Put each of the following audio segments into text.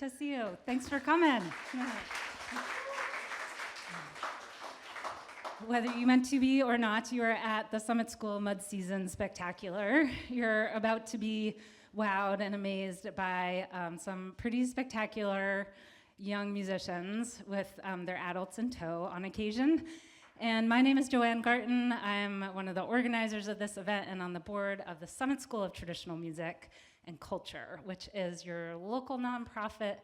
to see you. Thanks for coming. Whether you meant to be or not, you are at the Summit School Mud Season Spectacular. You're about to be wowed and amazed by some pretty spectacular young musicians with their adults in tow on occasion. And my name is Joanne Garton. I'm one of the organizers of this event and on the board of the Summit School of Traditional Music and Culture, which is your local nonprofit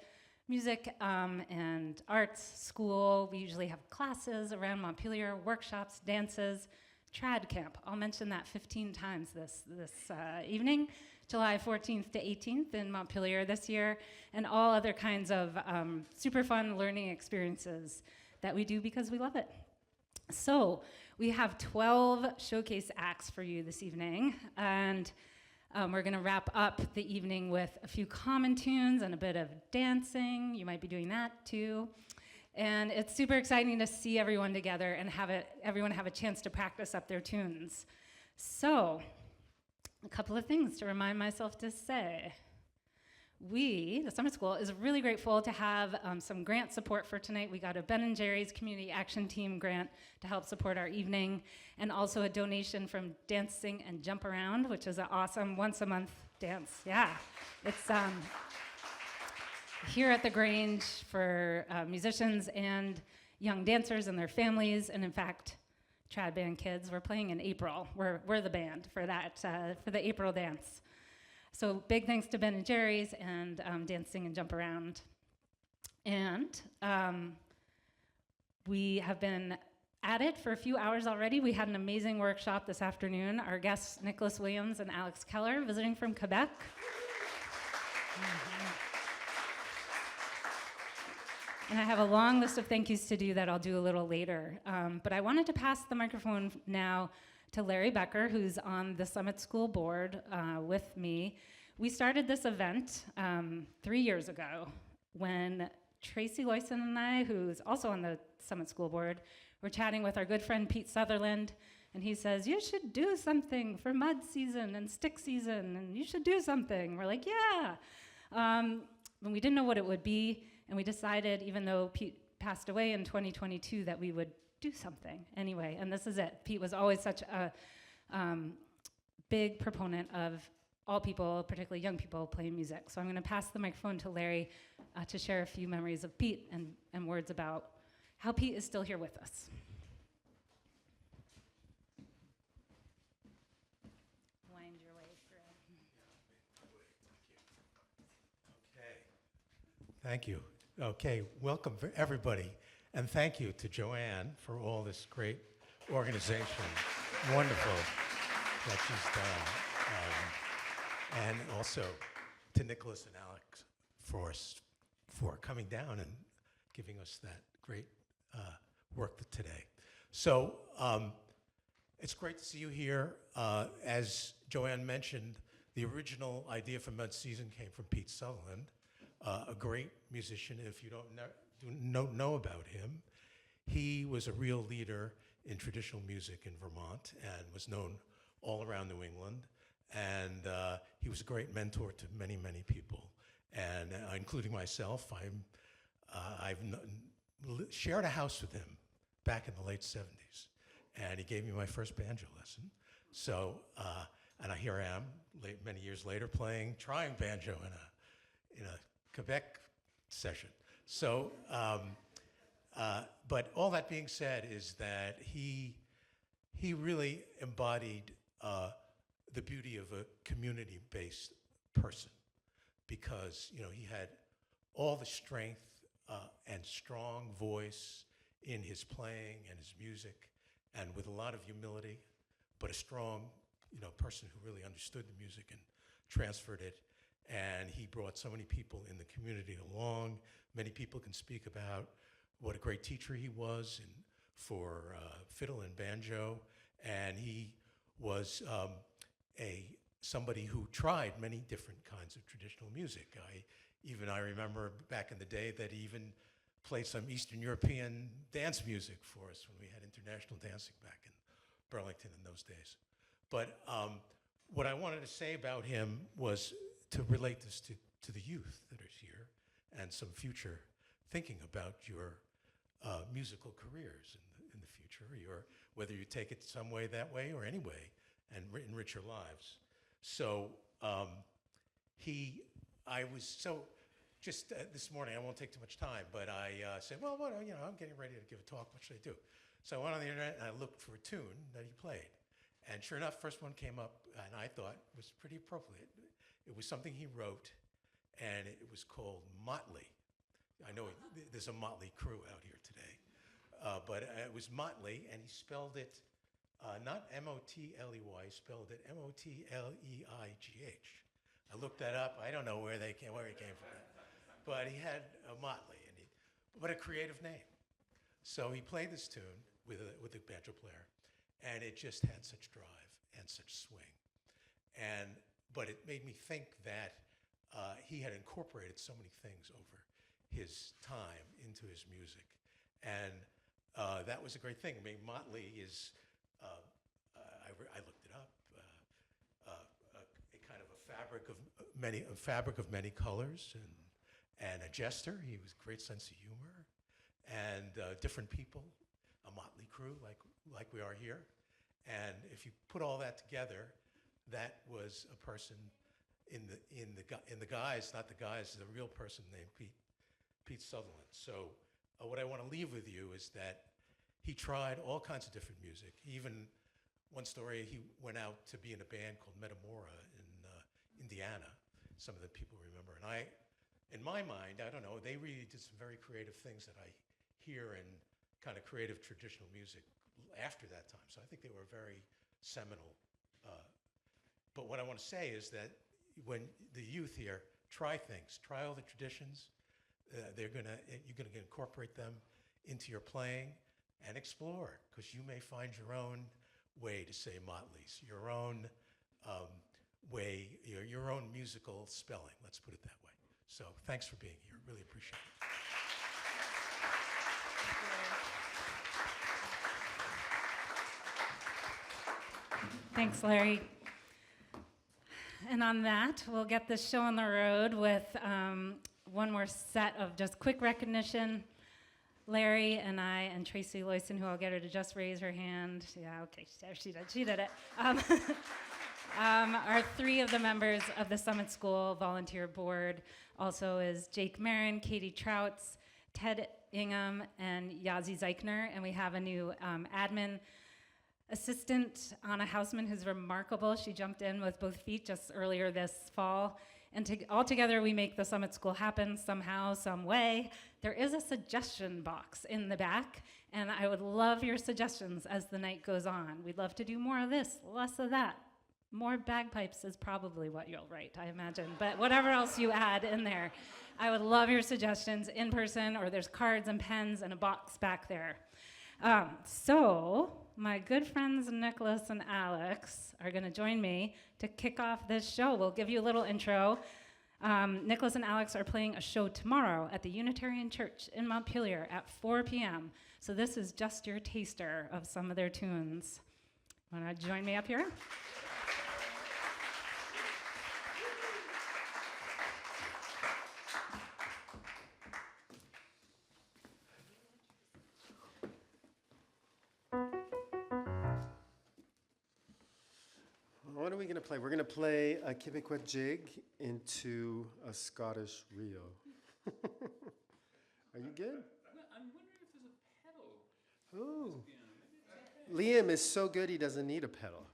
music and arts school. We usually have classes around Montpelier, workshops, dances, trad camp. I'll mention that 15 times this evening, July 14th to 18th in Montpelier this year, and all other kinds of super fun learning experiences that we do because we love it. So we have 12 showcase acts for you this evening, and we're going to wrap up the evening with a few common tunes and a bit of dancing. You might be doing that too. And it's super exciting to see everyone together and everyone have a chance to practice up their tunes. So, a couple of things to remind myself to say. We, the Summit School, is really grateful to have some grant support for tonight. We got a Ben & Jerry's Community Action Team grant to help support our evening, and also a donation from Dance, Sing, and Jump Around, which is an awesome once-a-month dance. Yeah, it's here at the Grange for musicians and young dancers and their families, and in fact, trad band kids. We're playing in April. We're the band for that, for the April dance. So big thanks to Ben & Jerry's and Dance, Sing, and Jump Around. And we have been at it for a few hours already. We had an amazing workshop this afternoon. Our guests, Nicholas Williams and Alex Keller, visiting from Quebec. And I have a long list of thank yous to do that I'll do a little later. But I wanted to pass the microphone now to Larry Becker, who's on the Summit School board with me. We started this event 3 years ago when Tracy Loyson and I, who's also on the Summit School board, were chatting with our good friend Pete Sutherland, and he says, you should do something for mud season and stick season, and you should do something. We're like, yeah. And we didn't know what it would be, and we decided, even though Pete passed away in 2022, that we would do something anyway, and this is it. Pete was always such a big proponent of all people, particularly young people, playing music. So I'm going to pass the microphone to Larry to share a few memories of Pete and words about how Pete is still here with us. Wind your way through. Okay. Thank you. Okay, welcome for everybody. And thank you to Joanne for all this great organization. Wonderful that she's done. And also to Nicholas and Alex for coming down and giving us that great work today. So it's great to see you here. As Joanne mentioned, the original idea for Mud Season came from Pete Sutherland, a great musician. If you don't know about him, he was a real leader in traditional music in Vermont and was known all around New England. And he was a great mentor to many, many people, and including myself. I've shared a house with him back in the late 70s, and he gave me my first banjo lesson. So, and here I am, many years later, trying banjo in a Quebec session. So, but all that being said is that he really embodied the beauty of a community-based person, because he had all the strength and strong voice in his playing and his music, and with a lot of humility, but a strong person who really understood the music and transferred it. And he brought so many people in the community along. Many people can speak about what a great teacher he was for fiddle and banjo, and he was somebody who tried many different kinds of traditional music. I remember back in the day that he even played some Eastern European dance music for us when we had international dancing back in Burlington in those days. But what I wanted to say about him was to relate this to the youth that are here and some future thinking about your musical careers in the future, whether you take it some way that way or any way, and enrich your lives. So this morning, I won't take too much time, but I said, well, I'm getting ready to give a talk. What should I do? So I went on the internet and I looked for a tune that he played. And sure enough, first one came up, and I thought it was pretty appropriate. It was something he wrote, and it was called Motley. I know there's a Motley crew out here today, but it was Motley, and he spelled it not M-O-T-L-E-Y, he spelled it M-O-T-L-E-I-G-H. I looked that up. I don't know where he came from, but he had a Motley, but a creative name. So he played this tune with a banjo player, and it just had such drive and such swing. But it made me think that he had incorporated so many things over his time into his music. And that was a great thing. I mean, Motley is, I looked it up, a kind of a fabric of many colors, and a jester. He was a great sense of humor, and different people, a motley crew like we are here. And if you put all that together, that was a person in the guise, not the guise, the real person named Pete Sutherland. So what I want to leave with you is that he tried all kinds of different music. Even one story, he went out to be in a band called Metamora in Indiana. Some of the people remember. And in my mind, I don't know, they really did some very creative things that I hear in kind of creative traditional music after that time. So I think they were very seminal. But what I want to say is that when the youth here try things, try all the traditions, you're gonna incorporate them into your playing and explore, because you may find your own way to say Motley's, your own way, your own musical spelling. Let's put it that way. So thanks for being here. Really appreciate it. Thanks, Larry. And on that, we'll get this show on the road with one more set of just quick recognition. Larry and I and Tracy Loyson, who I'll get her to just raise her hand. Yeah, okay, she did it. Are three of the members of the Summit School Volunteer Board. Also is Jake Marin, Katie Trouts, Ted Ingham, and Yazi Zeichner. And we have a new admin assistant, Anna Hausman, who's remarkable. She jumped in with both feet just earlier this fall. And all together, we make the Summit School happen somehow, some way. There is a suggestion box in the back, and I would love your suggestions as the night goes on. We'd love to do more of this, less of that. More bagpipes is probably what you'll write, I imagine. But whatever else you add in there, I would love your suggestions in person, or there's cards and pens and a box back there. So my good friends Nicholas and Alex are going to join me to kick off this show. We'll give you a little intro. Nicholas and Alex are playing a show tomorrow at the Unitarian Church in Montpelier at 4 p.m. So this is just your taster of some of their tunes. Want to join me up here? What are we going to play? We're going to play a Quebecois jig into a Scottish reel. Are you good? I'm wondering if there's a pedal. Ooh. Liam is so good he doesn't need a pedal.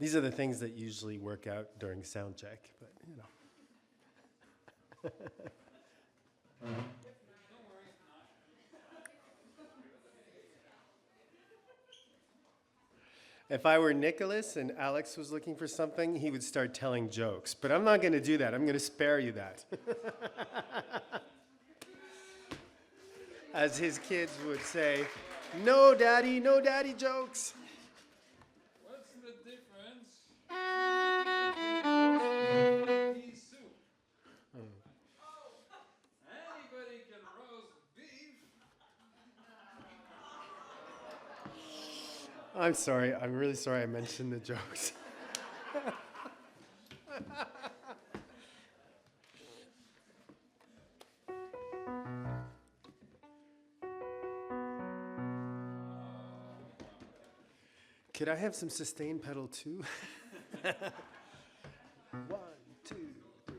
These are the things that usually work out during sound check, but you know. If I were Nicholas and Alex was looking for something, he would start telling jokes. But I'm not going to do that. I'm going to spare you that. As his kids would say, no daddy jokes. What's the difference? I'm sorry. I'm really sorry I mentioned the jokes. Could I have some sustain pedal too? 1, 2, 3.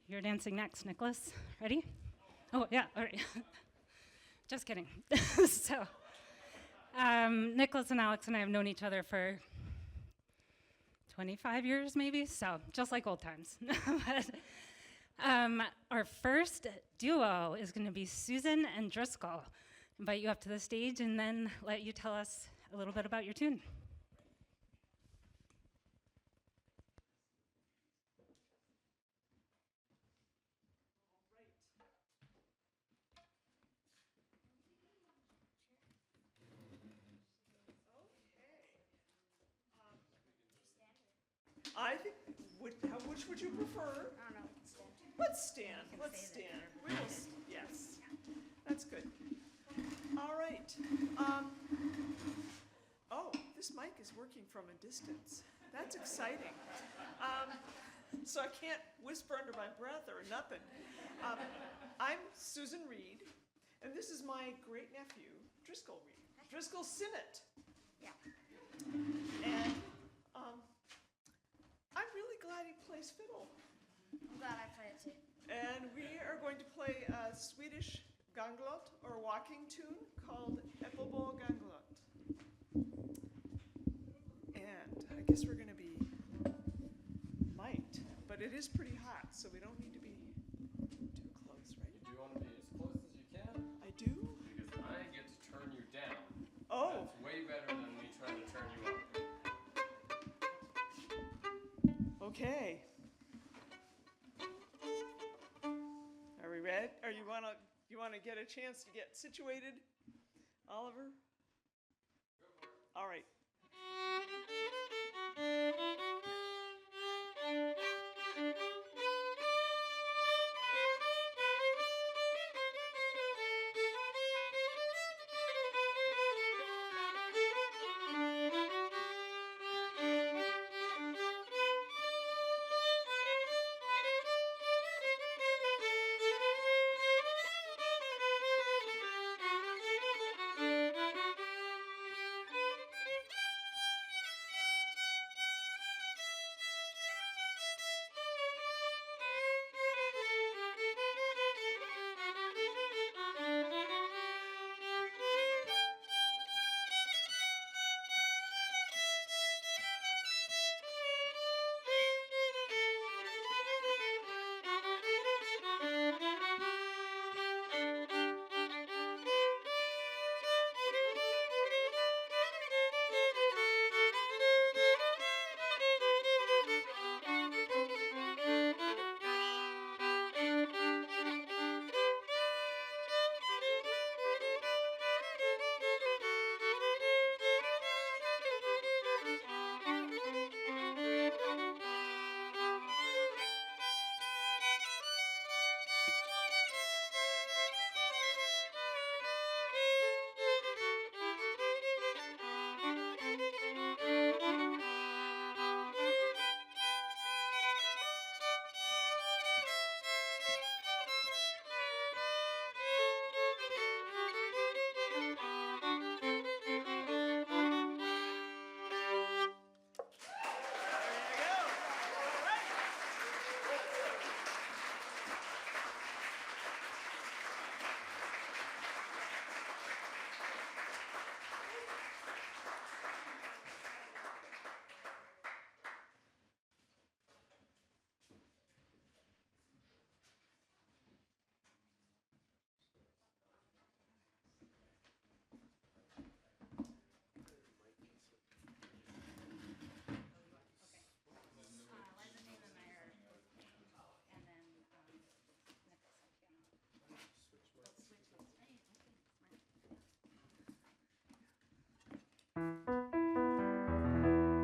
You're dancing next, Nicholas. Ready? Oh, yeah, all right. Just kidding. So, Nicholas and Alex and I have known each other for 25 years, maybe, so just like old times. But, our first duo is going to be Susan and Driscoll. invite you up to the stage and then let you tell us a little bit about your tune. I think, which would you prefer? I don't know, we can stand. Let's stand, can let's say that stand. you're- We will, yes, that's good. All right. Oh, this mic is working from a distance. That's exciting. So I can't whisper under my breath or nothing. I'm Susan Reed, and this is my great nephew, Driscoll Reed. Driscoll Sinnott. Yeah. And I'm really glad he plays fiddle. I'm glad I play it too. And we are going to play a Swedish ganglot or walking tune called Äppelbo ganglot. And I guess we're going to be mic'd, but it is pretty hot, so we don't need to be too close, right? You do want to be as close as you can, I do? because I get to turn you down. Oh, That's way better than me trying to turn you up. okay. Are we ready? Are you want to get a chance to get situated, Oliver? All right.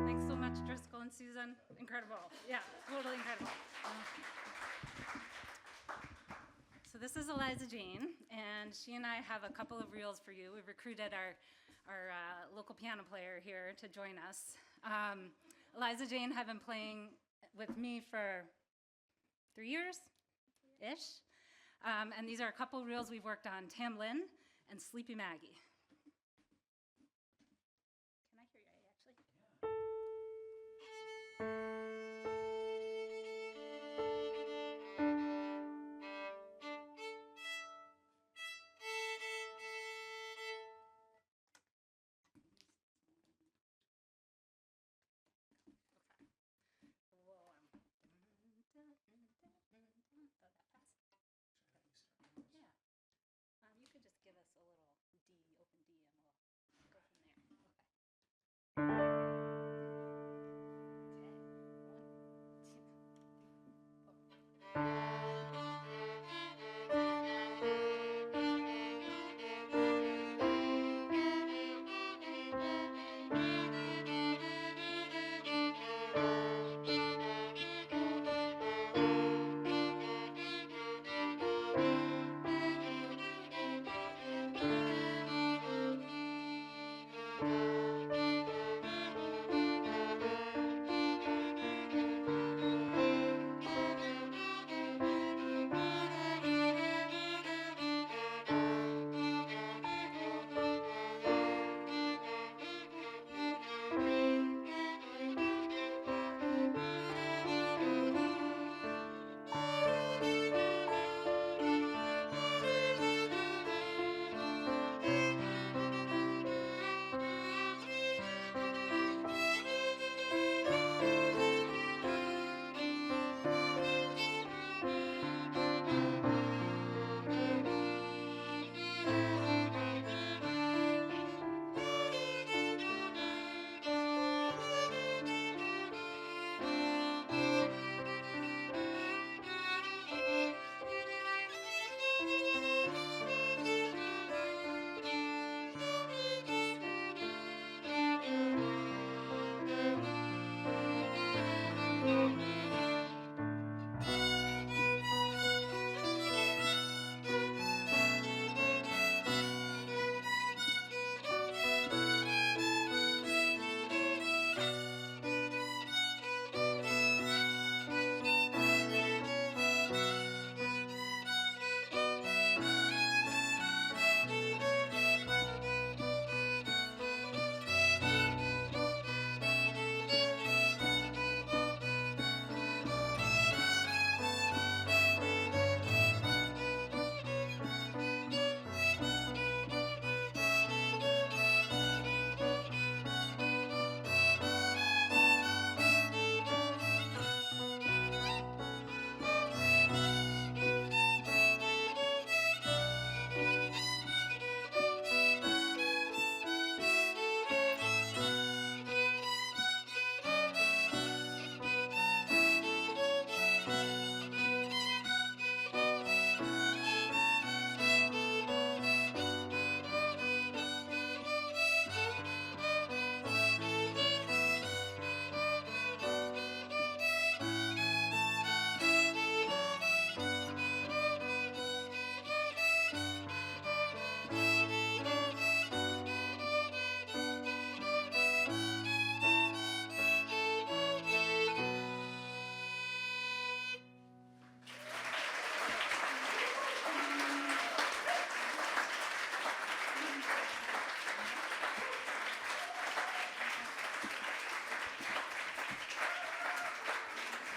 Thanks so much, Driscoll and Susan. Incredible. Yeah, totally incredible. So this is Eliza Jane, and she and I have a couple of reels for you. We've recruited our local piano player here to join us. Eliza Jane have been playing with me for 3 years-ish. And these are a couple reels we've worked on, Tamlin and Sleepy Maggie. Can I hear you, actually? You could just give us a little D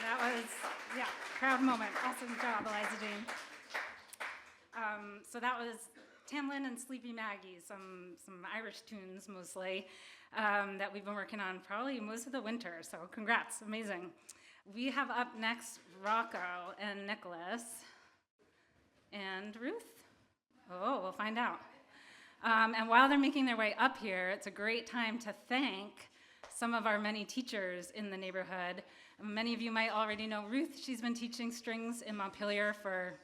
That was, yeah, proud moment. Awesome job, Eliza Jane. So that was Tamlin and Sleepy Maggie, some Irish tunes mostly, that we've been working on probably most of the winter. So congrats, amazing. We have up next Rocco and Nicholas and Ruth. Oh, we'll find out. And while they're making their way up here, it's a great time to thank some of our many teachers in the neighborhood. Many of you might already know Ruth. She's been teaching strings in Montpelier for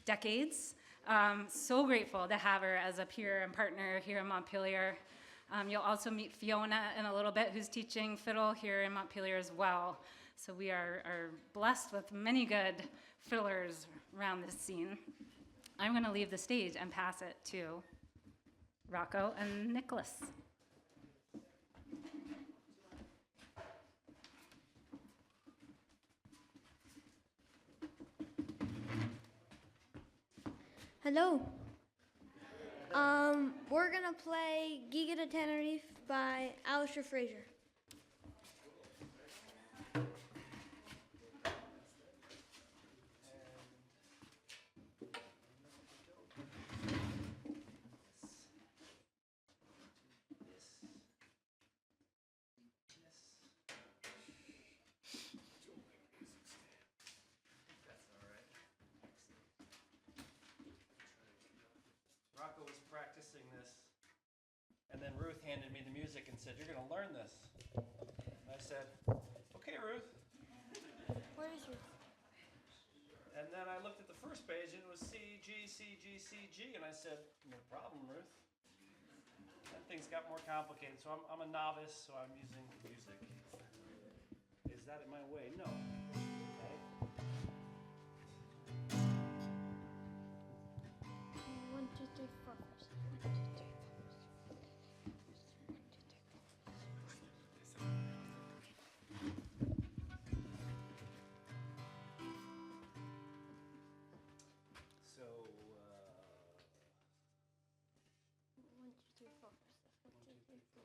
decades. So grateful to have her as a peer and partner here in Montpelier. You'll also meet Fiona in a little bit, who's teaching fiddle here in Montpelier as well. So we are blessed with many good fiddlers around this scene. I'm going to leave the stage and pass it to Rocco and Nicholas. Hello. We're gonna play Giga de Tenerife by Alistair Fraser. Rocco was practicing this, and And then Ruth handed me the music and said, "You're going to learn this." And I said, "Okay, Ruth." Where is Ruth? And then I looked at the first page and it was C, G, C, G, C, G. And I said, "No problem, Ruth." Then things got more complicated. So I'm a novice, so I'm using music. Is that in my way? No. Okay. 1, 2, 3, 4, 5, 6. 1, 2, 3, So, 1, 2, 3, 4, 5, 6. 1, 2, 3, 4.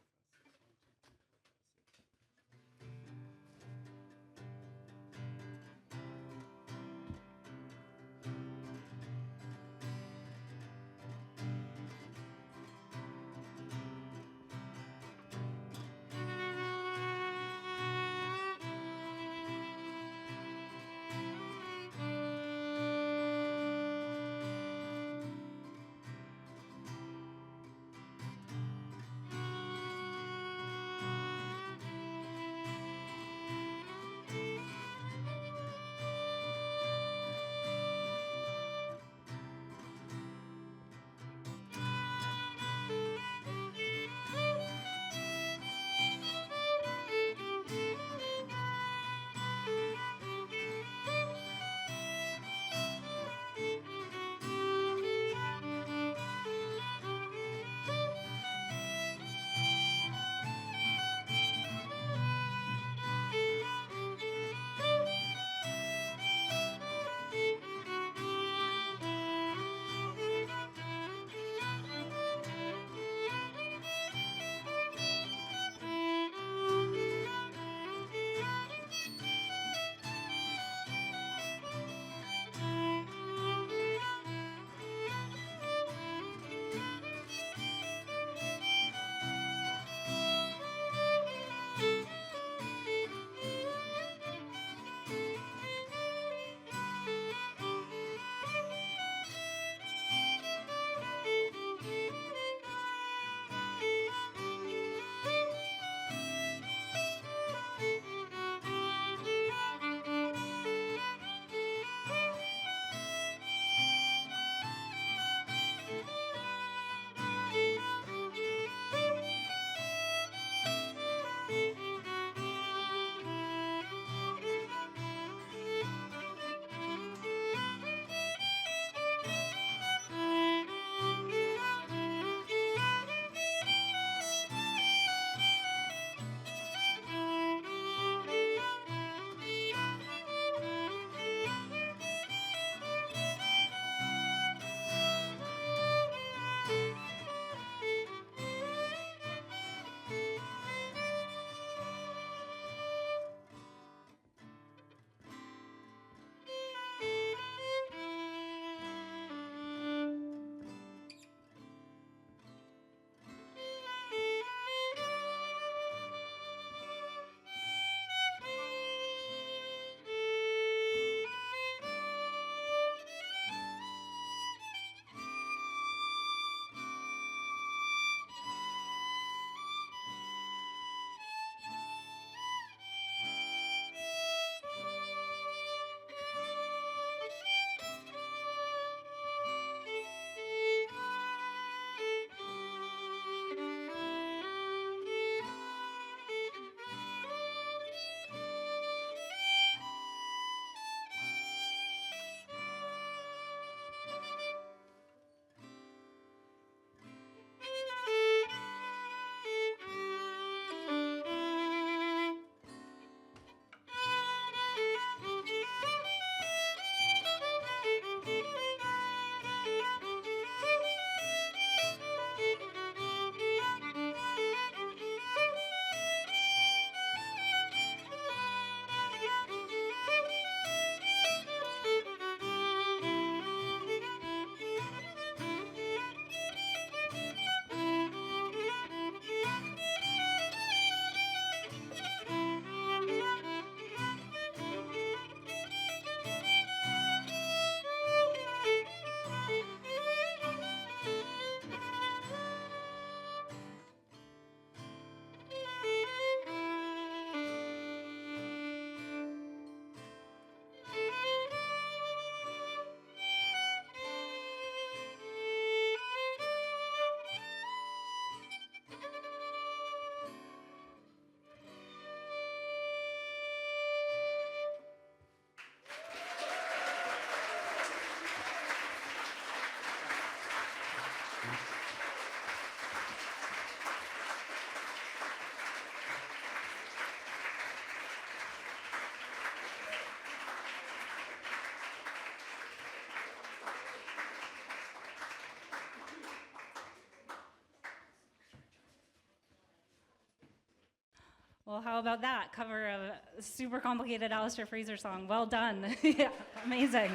Well, how about that? Cover of a super complicated Alistair Fraser song. Well done. Yeah, amazing.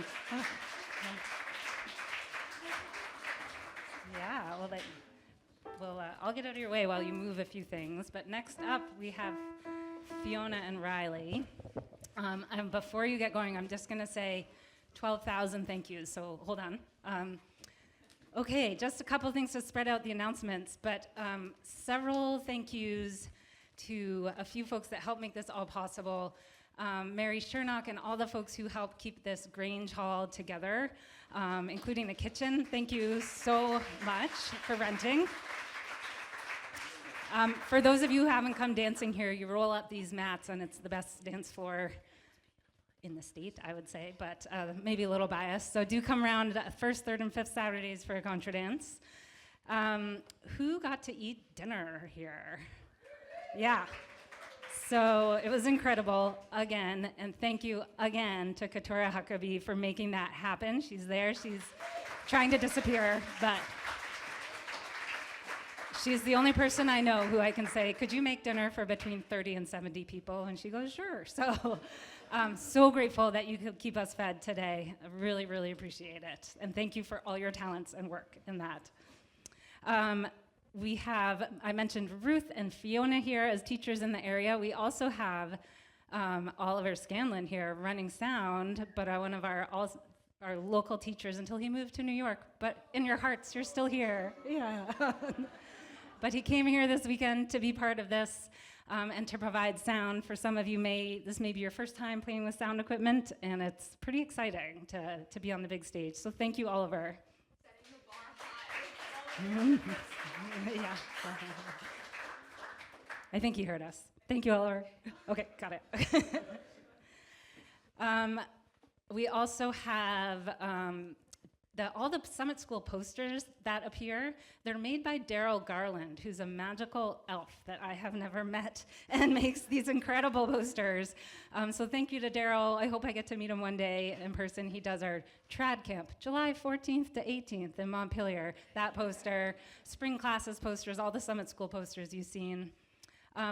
Yeah, well, I'll get out of your way while you move a few things. But next up, we have Fiona and Riley. And before you get going, I'm just going to say 12,000 thank yous, so hold on. Okay, just a couple things to spread out the announcements, but several thank yous to a few folks that helped make this all possible. Mary Shernock and all the folks who helped keep this Grange Hall together, including the kitchen. Thank you so much for renting. For those of you who haven't come dancing here, you roll up these mats and it's the best dance floor in the state, I would say, but maybe a little biased. So do come around first, third, and fifth Saturdays for a contra dance. Who got to eat dinner here? Yeah. So it was incredible again, and thank you again to Keturah Huckabee for making that happen. She's there, she's trying to disappear, but she's the only person I know who I can say, could you make dinner for between 30 and 70 people? And she goes, sure. So I'm so grateful that you could keep us fed today. I really, really appreciate it. And thank you for all your talents and work in that. We have, I mentioned Ruth and Fiona here as teachers in the area. We also have Oliver Scanlon here running sound, but one of our local teachers until he moved to New York. But in your hearts, you're still here. Yeah. But he came here this weekend to be part of this and to provide sound. For some of you, this may be your first time playing with sound equipment, and it's pretty exciting to be on the big stage. So thank you, Oliver. Yeah. I think he heard us. Thank you, Oliver. Okay, got it. We also have all the Summit School posters that appear. They're made by Daryl Garland, who's a magical elf that I have never met and makes these incredible posters. So thank you to Daryl. I hope I get to meet him one day in person. He does our trad camp, July 14th to 18th in Montpelier. That poster, spring classes posters, all the Summit School posters you've seen.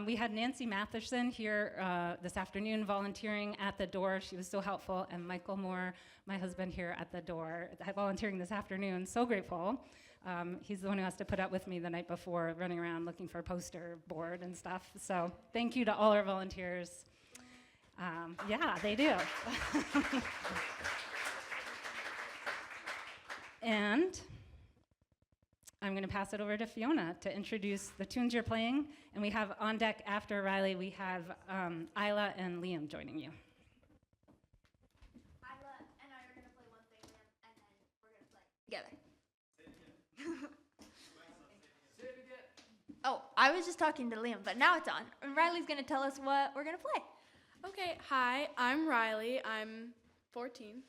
We had Nancy Matherson here this afternoon volunteering at the door. She was so helpful. And Michael Moore, my husband, here at the door, volunteering this afternoon. So grateful. He's the one who has to put up with me the night before, running around looking for a poster board and stuff. So thank you to all our volunteers. Yeah, they do. And I'm going to pass it over to Fiona to introduce the tunes you're playing. And we have on deck after Riley, we have Isla and Liam joining you. Isla and I are going to play one thing, and then we're going to play together. Oh, I was just talking to Liam, but now it's on. And Riley's going to tell us what we're going to play. Okay, hi, I'm Riley. I'm 14,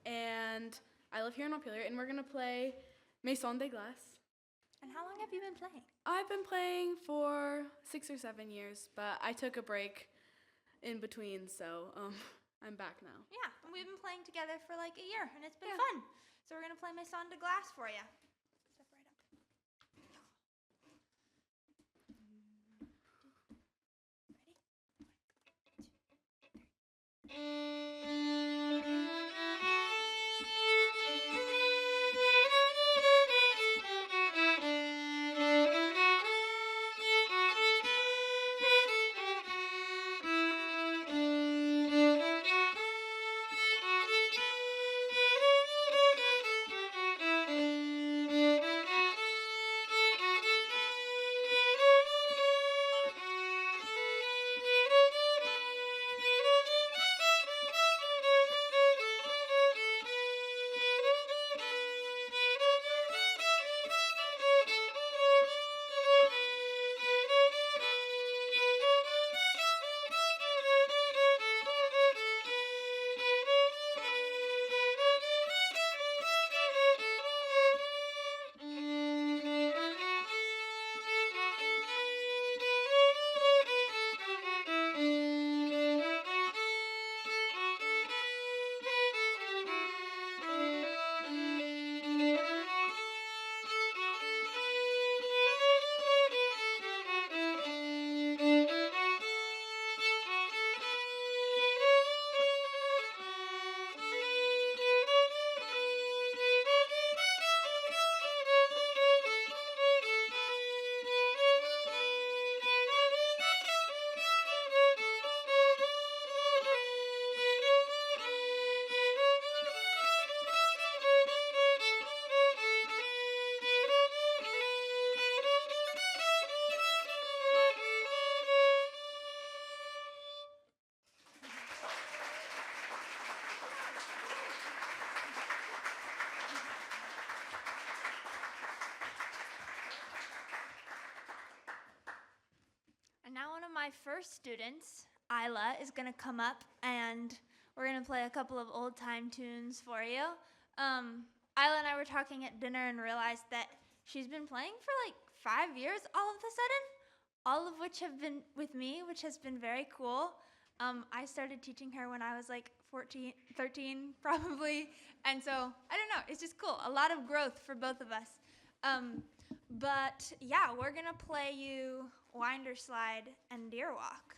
and I live here in Montpelier, and we're going to play Maison de Glace. And how long have you been playing? I've been playing for 6 or 7 years, but I took a break in between, so I'm back now. Yeah, and we've been playing together for like a year, and it's been fun. So we're going to play Maison de Glace for you. Step right up. first students, Isla, is going to come up and we're going to play a couple of old time tunes for you. Isla and I were talking at dinner and realized that she's been playing for like 5 years all of a sudden, all of which have been with me, which has been very cool. I started teaching her when I was like 14, 13 probably, and so, I don't know, it's just cool. A lot of growth for both of us. But yeah, we're gonna play you Winder Slide and Deer Walk.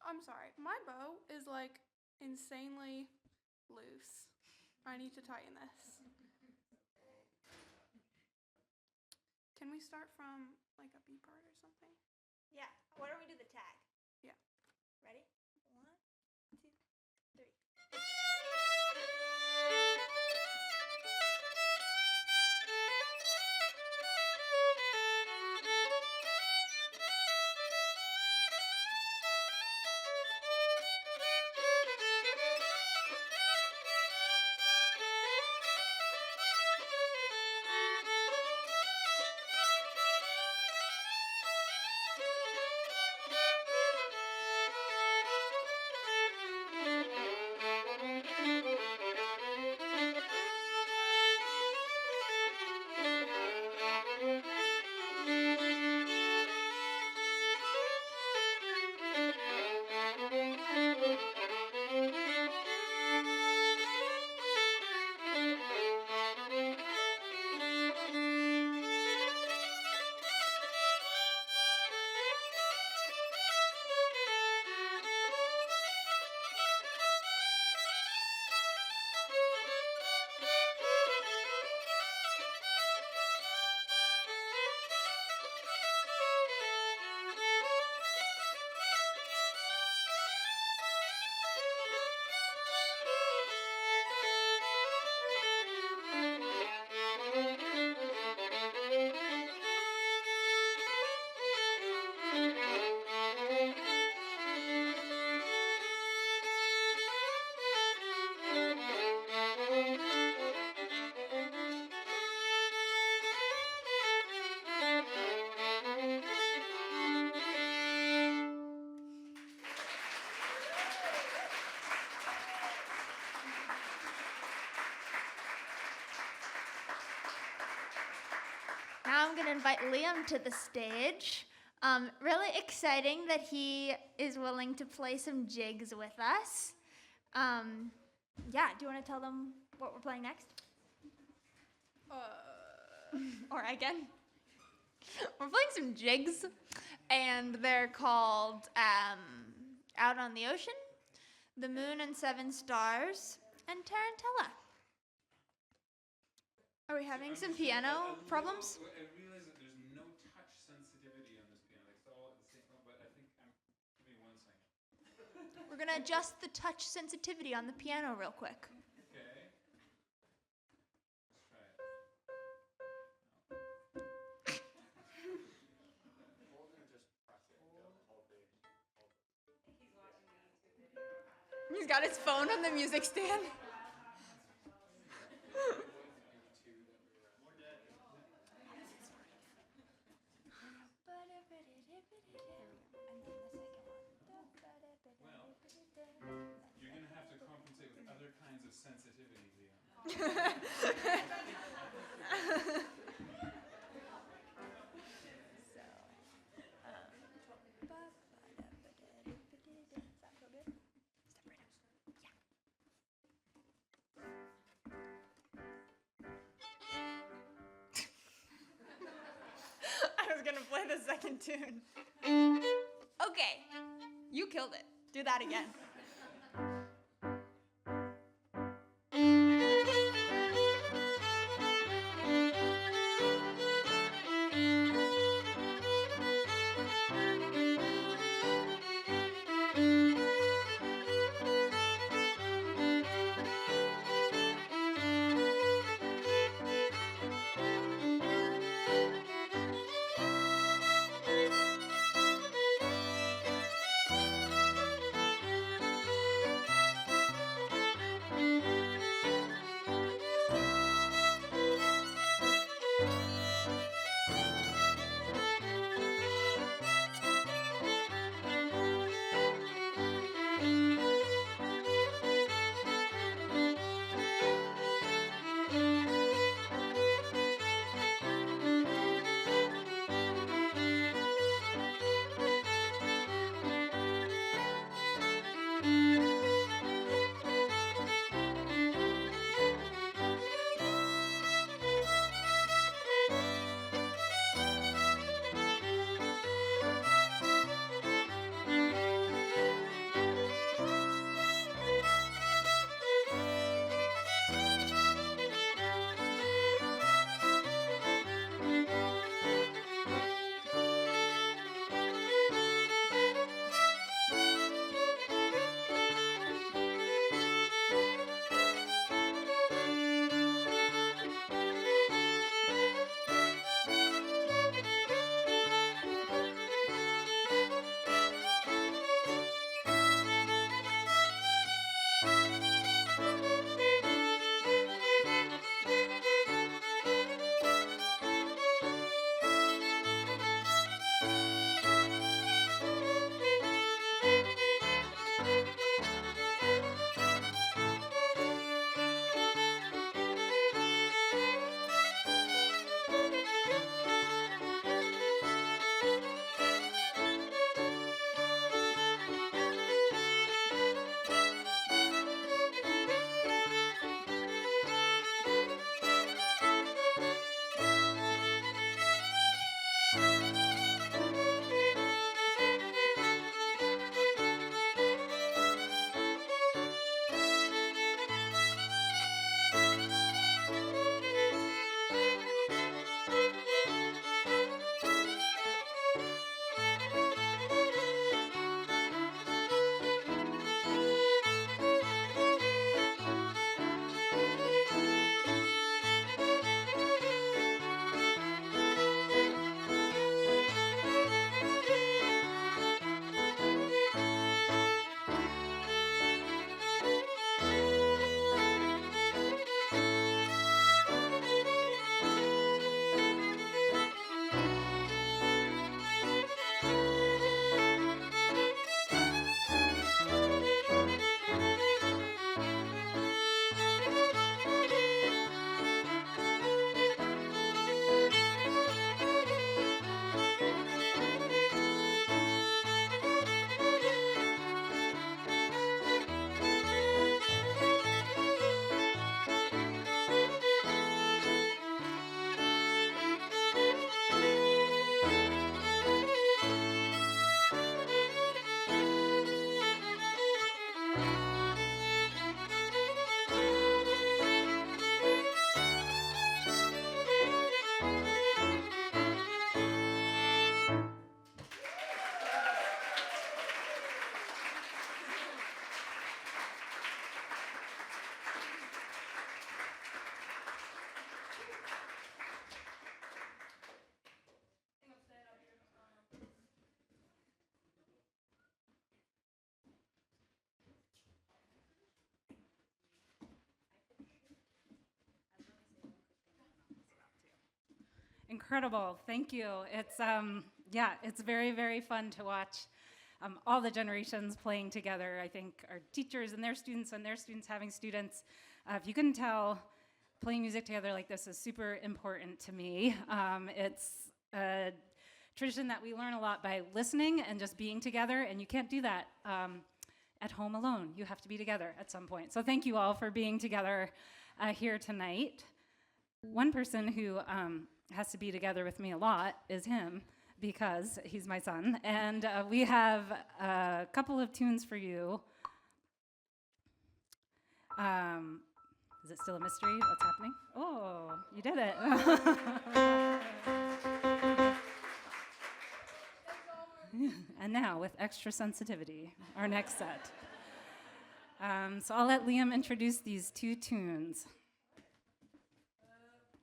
I'm sorry. My bow is like insanely loose. I need to tighten this. Can we start from like a B part or something? Yeah, why don't we do the tag? Yeah. Ready? 1, 2, 3. Now I'm going to invite Liam to the stage. Really exciting that he is willing to play some jigs with us. Yeah, do you want to tell them what we're playing next? Or again? We're playing some jigs, and they're called Out on the Ocean, The Moon and Seven Stars, and Tarantella. Are we having some piano problems? I realize that there's no touch sensitivity on this piano. Like, it's all at the same, but I think We're gonna adjust the touch sensitivity on the piano real quick. Okay. Let's try it. He's got his phone on the music stand. You're going to have to compensate with other kinds of sensitivity, Leon. I was gonna play the second tune. Okay, you killed it. Do that again. incredible. Thank you. It's it's very, very fun to watch all the generations playing together. I think our teachers and their students having students. If you couldn't tell, playing music together like this is super important to me. It's a tradition that we learn a lot by listening and just being together, and you can't do that at home alone. You have to be together at some point. So thank you all for being together here tonight. One person who has to be together with me a lot is him, because he's my son. And we have a couple of tunes for you. Is it still a mystery what's happening? Oh, you did it. And now, with extra sensitivity, our next set. So I'll let Liam introduce these two tunes.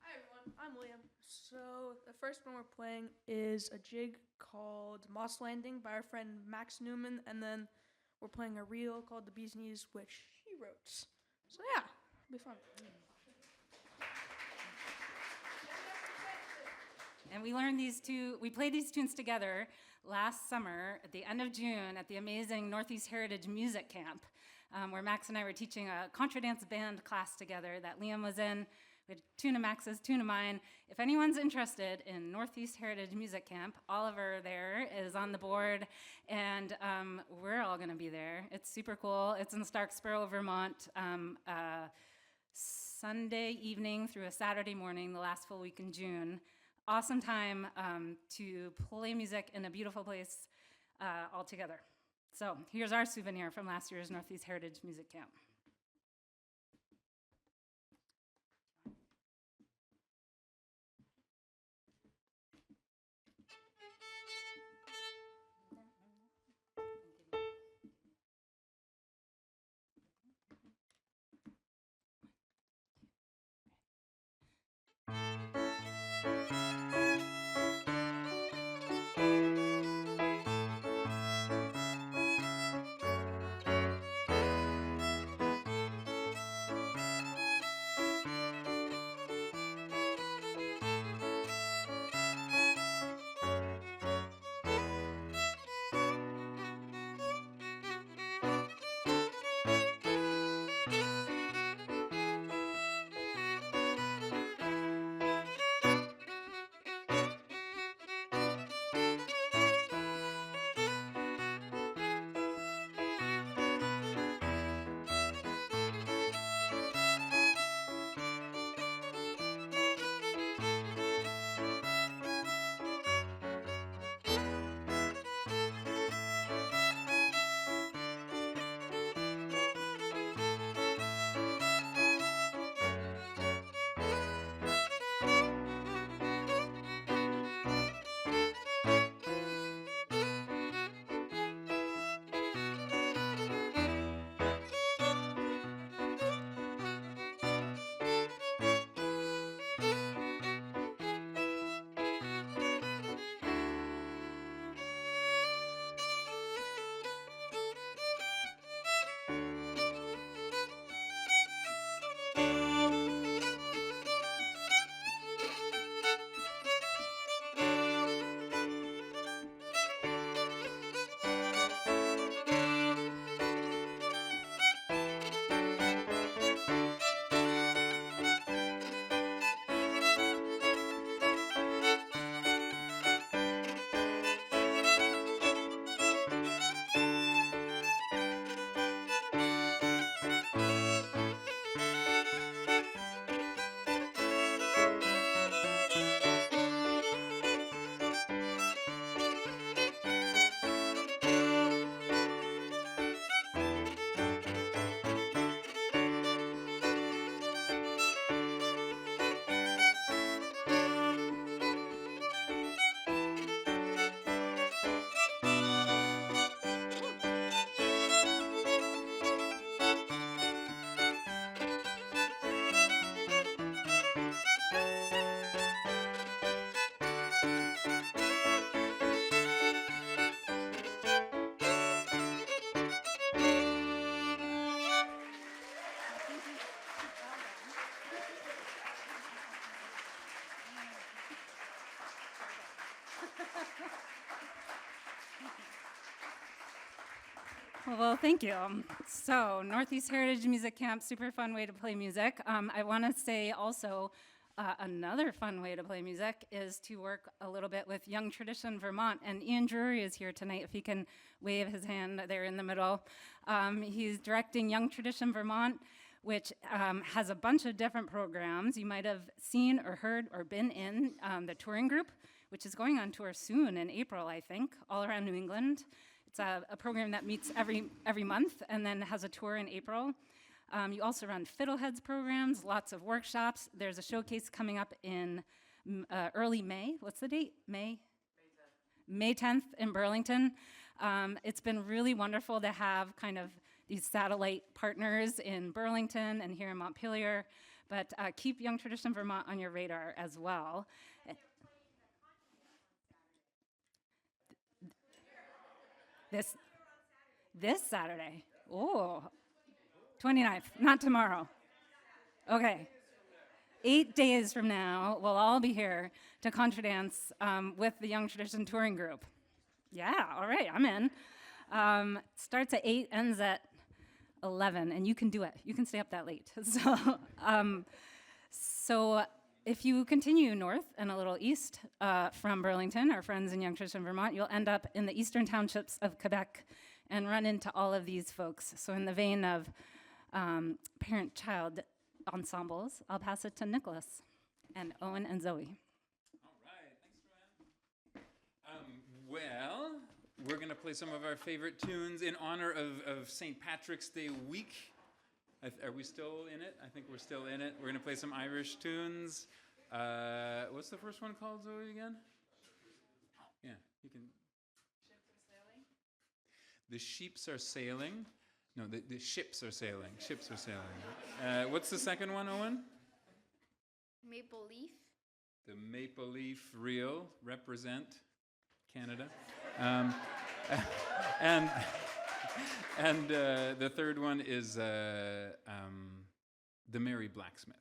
Hi everyone, I'm Liam. So the first one we're playing is a jig called Moss Landing by our friend Max Newman, and then we're playing a reel called The Bee's Knees, which he wrote. So yeah, it'll be fun. And we played these tunes together last summer at the end of June at the amazing Northeast Heritage Music Camp, where Max and I were teaching a contra dance band class together that Liam was in. We had tune of Max's, tune of mine. If anyone's interested in Northeast Heritage Music Camp, Oliver there is on the board, and we're all gonna be there. It's super cool. It's in Starksboro, Vermont, Sunday evening through a Saturday morning, the last full week in June. Awesome time to play music in a beautiful place all together. So here's our souvenir from last year's Northeast Heritage Music Camp. Well, thank you. So, Northeast Heritage Music Camp, super fun way to play music. I want to say also another fun way to play music is to work a little bit with Young Tradition Vermont. And Ian Drury is here tonight, if he can wave his hand there in the middle. He's directing Young Tradition Vermont, which has a bunch of different programs. You might have seen or heard or been in the touring group, which is going on tour soon in April, I think, all around New England. It's a program that meets every month and then has a tour in April. You also run Fiddleheads programs, lots of workshops. There's a showcase coming up in early May. What's the date? May 10th in Burlington. It's been really wonderful to have kind of these satellite partners in Burlington and here in Montpelier, but keep Young Tradition Vermont on your radar as well. This Saturday. Oh, 29th, not tomorrow. Okay. 8 days from now, we'll all be here to contra dance with the Young Tradition Touring Group. Yeah, all right, I'm in. Starts at 8, ends at 11, and you can do it. You can stay up that late. So if you continue north and a little east from Burlington, our friends in Young Tradition Vermont, you'll end up in the eastern townships of Quebec and run into all of these folks. So in the vein of parent-child ensembles, I'll pass it to Nicholas and Owen and Zoe. All right, thanks, Joanne. Well, we're going to play some of our favorite tunes in honor of St. Patrick's Day week. Are we still in it? I think we're still in it. We're going to play some Irish tunes. What's the first one called, Zoe, again? Yeah, you can. The sheeps are sailing. No, the ships are sailing. Ships are sailing. What's the second one, Owen? Maple Leaf. The Maple Leaf Reel, represent Canada. And the third one is The Merry Blacksmith.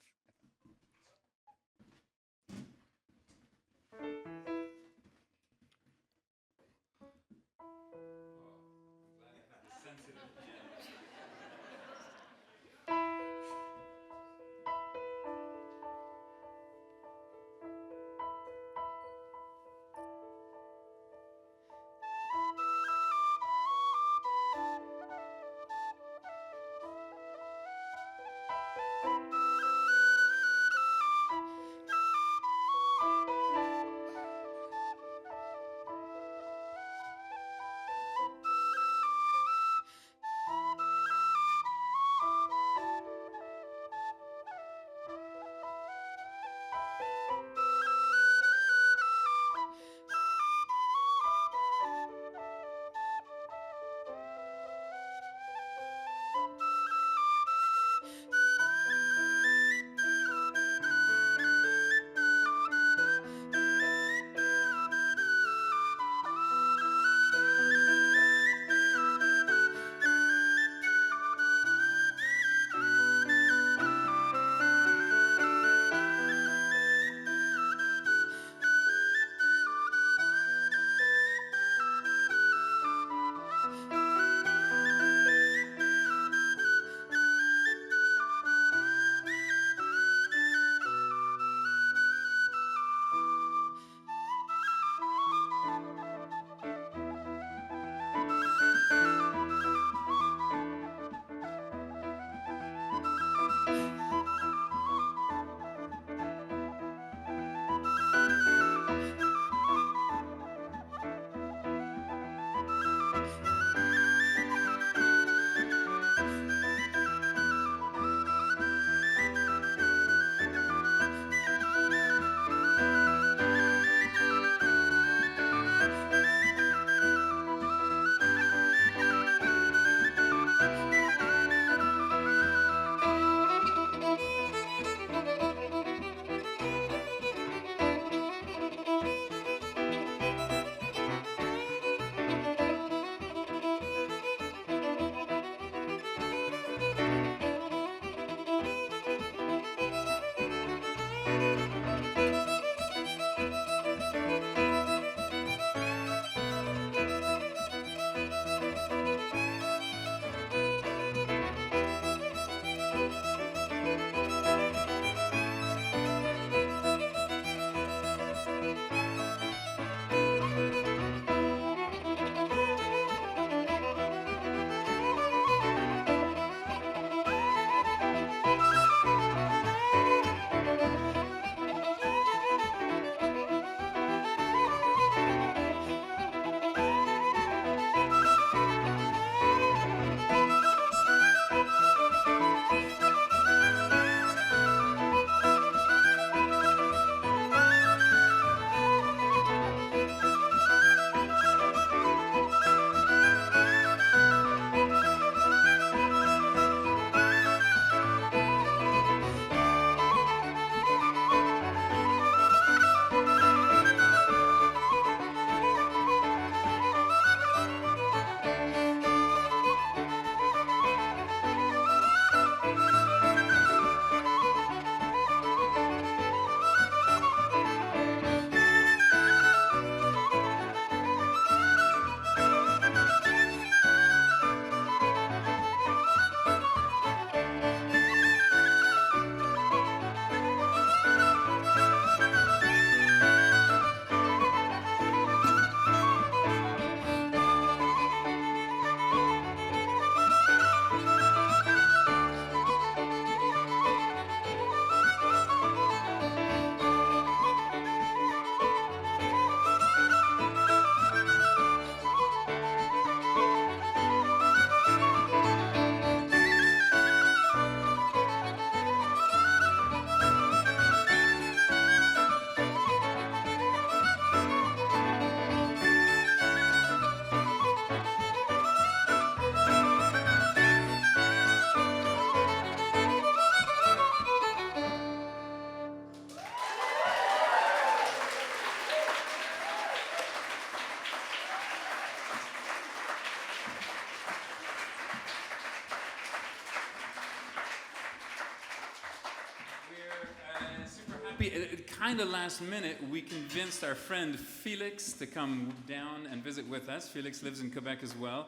kind of last minute, we convinced our friend Felix to come down and visit with us. Felix lives in Quebec as well,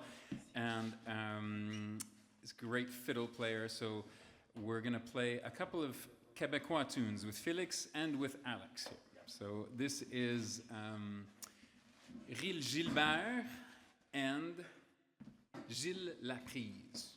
and is a great fiddle player. So we're going to play a couple of Quebecois tunes with Felix and with Alex here. So this is Rille Gilbert and Gilles Laprise.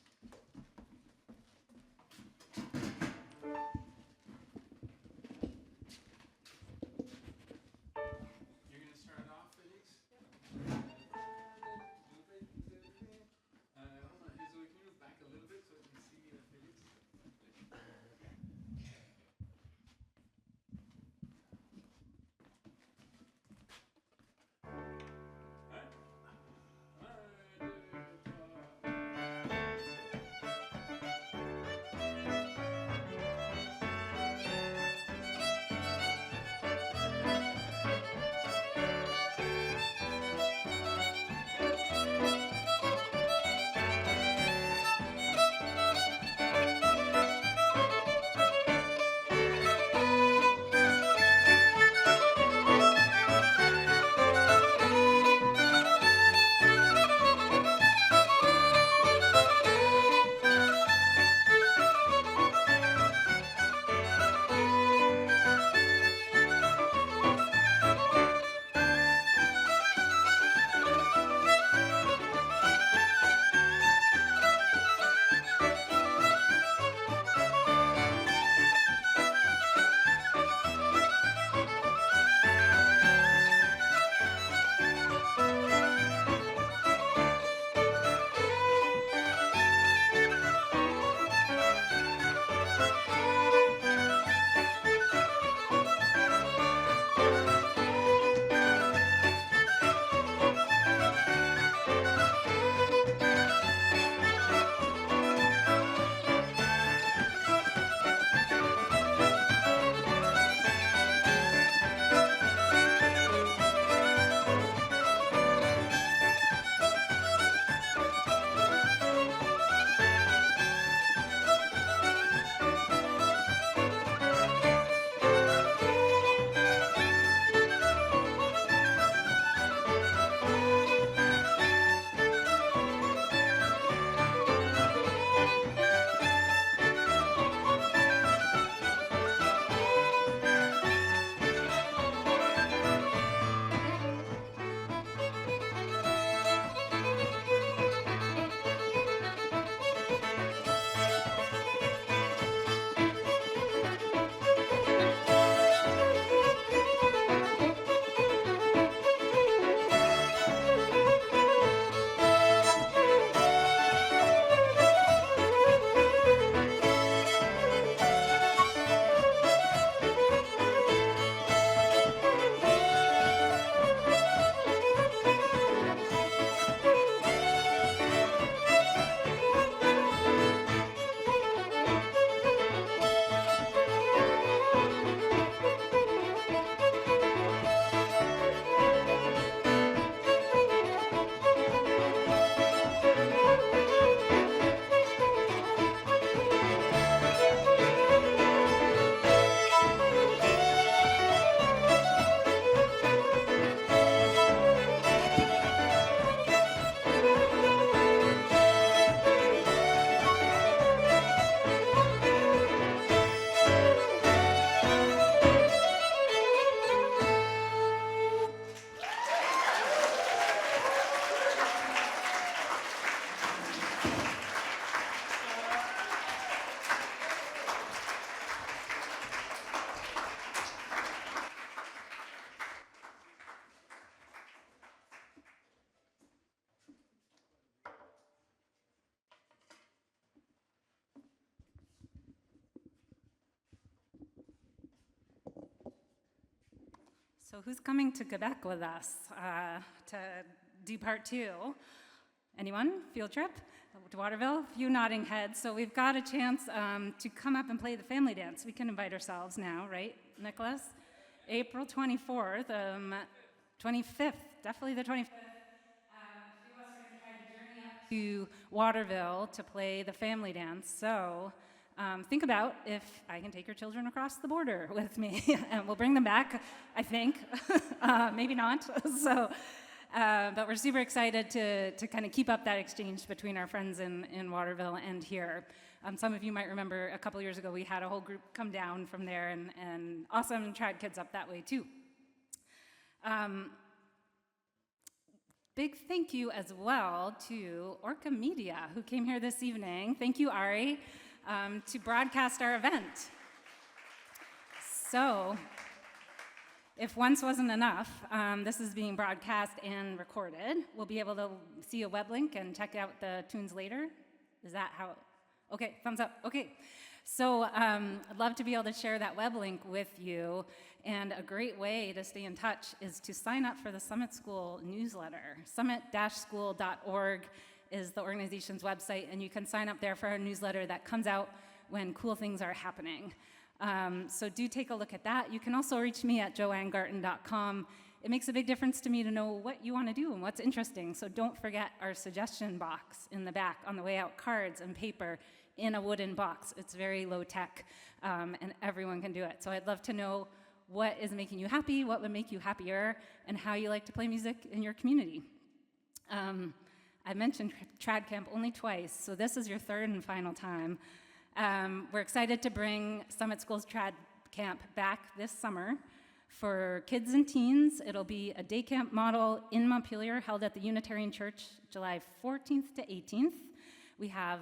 So who's coming to Quebec with us to do part two? Anyone? Field trip to Waterville? A few nodding heads. So we've got a chance to come up and play the family dance. We can invite ourselves now, right, Nicholas? April 24th, 25th, definitely the 25th. A few of us are going to try to journey up to Waterville to play the family dance. So think about if I can take your children across the border with me, and we'll bring them back, I think. Maybe not. So, but we're super excited to kind of keep up that exchange between our friends in Waterville and here. Some of you might remember a couple years ago we had a whole group come down from there, and awesome trad kids up that way too. Big thank you as well to Orca Media, who came here this evening. Thank you, Ari, to broadcast our event. So, if once wasn't enough, this is being broadcast and recorded. We'll be able to see a web link and check out the tunes later. Is that how? Okay, thumbs up. Okay. So I'd love to be able to share that web link with you. And a great way to stay in touch is to sign up for the Summit School newsletter. Summit-school.org is the organization's website, and you can sign up there for our newsletter that comes out when cool things are happening. So do take a look at that. You can also reach me at joannegarten.com. It makes a big difference to me to know what you want to do and what's interesting. So don't forget our suggestion box in the back on the way out, cards and paper in a wooden box. It's very low tech, and everyone can do it. So I'd love to know what is making you happy, what would make you happier, and how you like to play music in your community. I mentioned Trad Camp only twice, so this is your third and final time. We're excited to bring Summit School's Trad Camp back this summer. For kids and teens, it'll be a day camp model in Montpelier held at the Unitarian Church July 14th to 18th. We have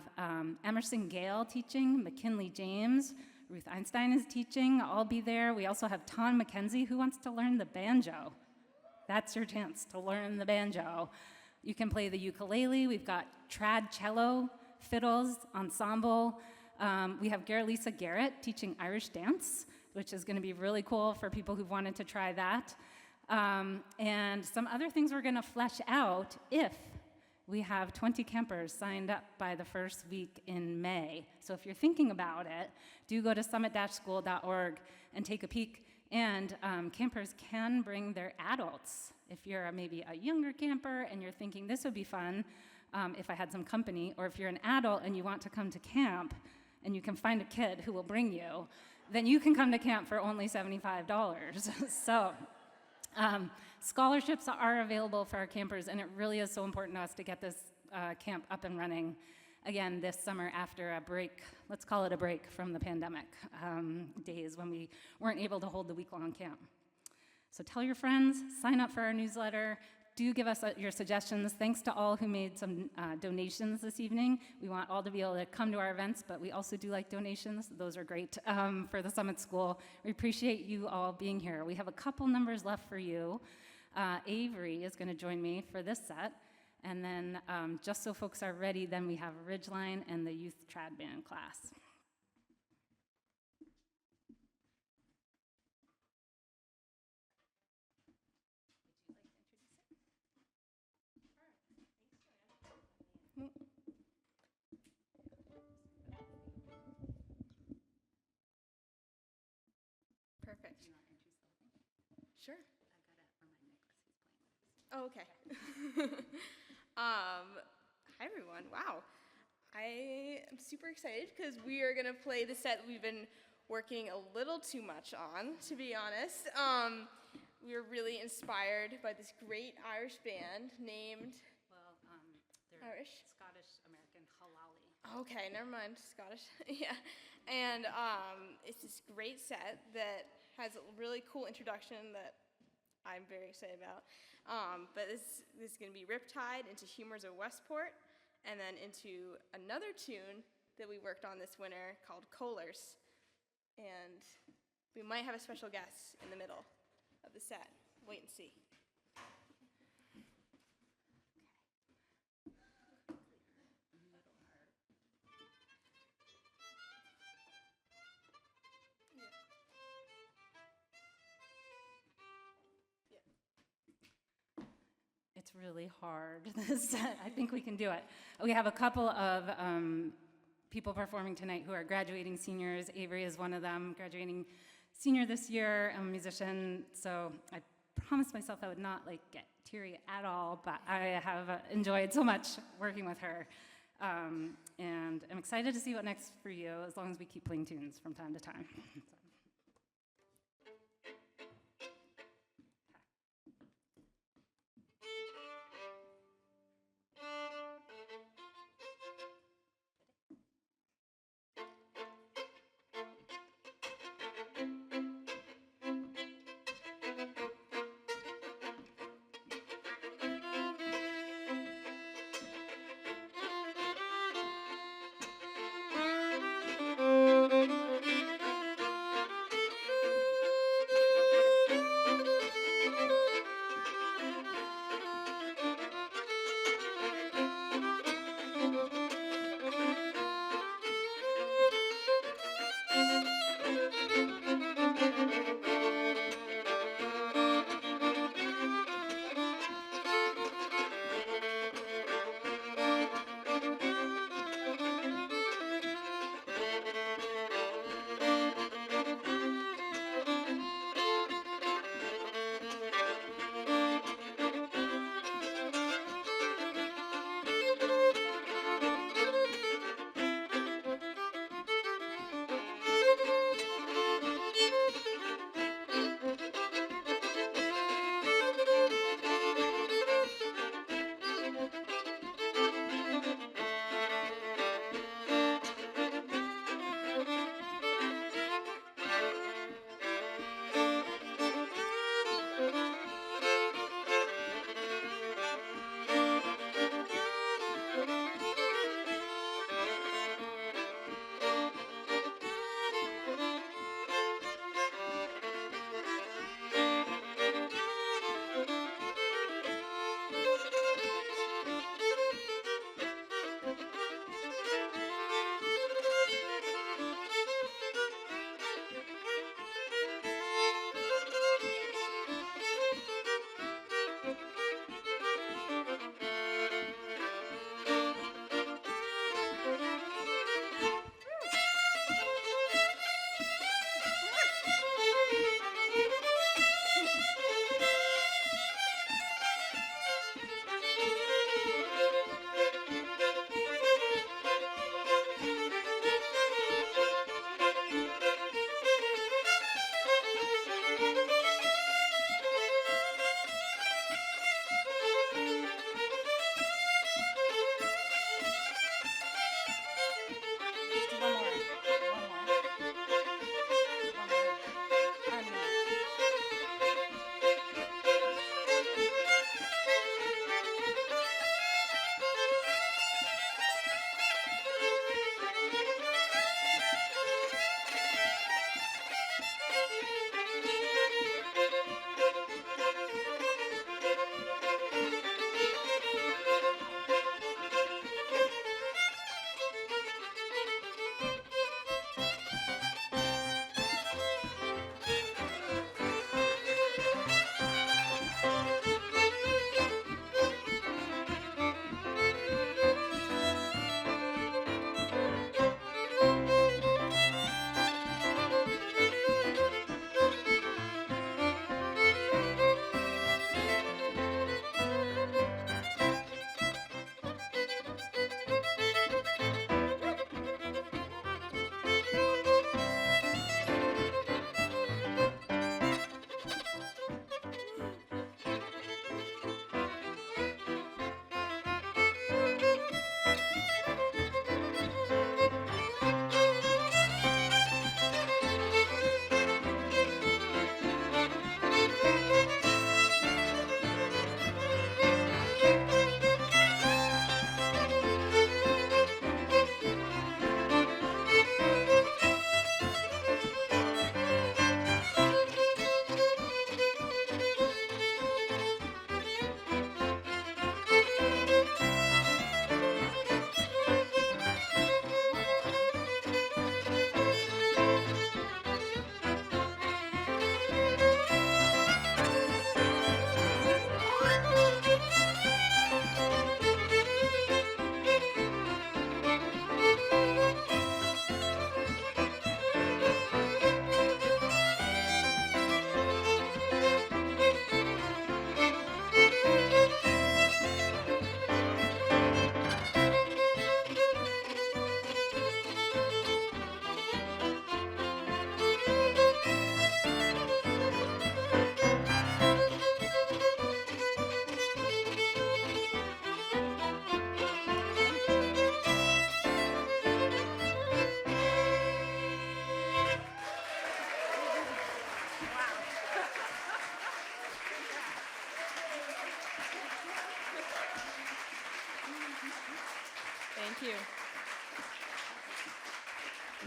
Emerson Gale teaching, McKinley James, Ruth Einstein is teaching, I'll be there. We also have Ton McKenzie who wants to learn the banjo. That's your chance to learn the banjo. You can play the ukulele, we've got trad cello, fiddles, ensemble. We have Lisa Garrett teaching Irish dance, which is gonna be really cool for people who've wanted to try that. And some other things we're gonna flesh out if we have 20 campers signed up by the first week in May. So if you're thinking about it, do go to summit-school.org and take a peek. And campers can bring their adults. If you're maybe a younger camper and you're thinking this would be fun if I had some company, or if you're an adult and you want to come to camp and you can find a kid who will bring you, then you can come to camp for only $75. So. Scholarships are available for our campers, and it really is so important to us to get this camp up and running again this summer after a break, let's call it a break from the pandemic days when we weren't able to hold the week-long camp. So tell your friends, sign up for our newsletter, do give us your suggestions. Thanks to all who made some donations this evening. We want all to be able to come to our events, but we also do like donations. Those are great for the Summit School. We appreciate you all being here. We have a couple numbers left for you. Avery is going to join me for this set. And then just so folks are ready, then we have Ridgeline and the Youth Trad Band class. Perfect. Sure. Oh, okay. Hi, everyone. Wow. I am super excited because we are going to play the set we've been working a little too much on, to be honest. We were really inspired by this great Irish band named... Well, they're Irish? Scottish-American Halali. Okay, never mind. Scottish. Yeah. And it's this great set that has a really cool introduction that I'm very excited about. But this is going to be Riptide into Humors of Westport, and then into another tune that we worked on this winter called Kohlers. And we might have a special guest in the middle of the set. Wait and see. It's really hard. I think we can do it. We have a couple of people performing tonight who are graduating seniors. Avery is one of them, graduating senior this year. I'm a musician, so I promised myself I would not get teary at all, but I have enjoyed so much working with her. And I'm excited to see what next for you, as long as we keep playing tunes from time to time.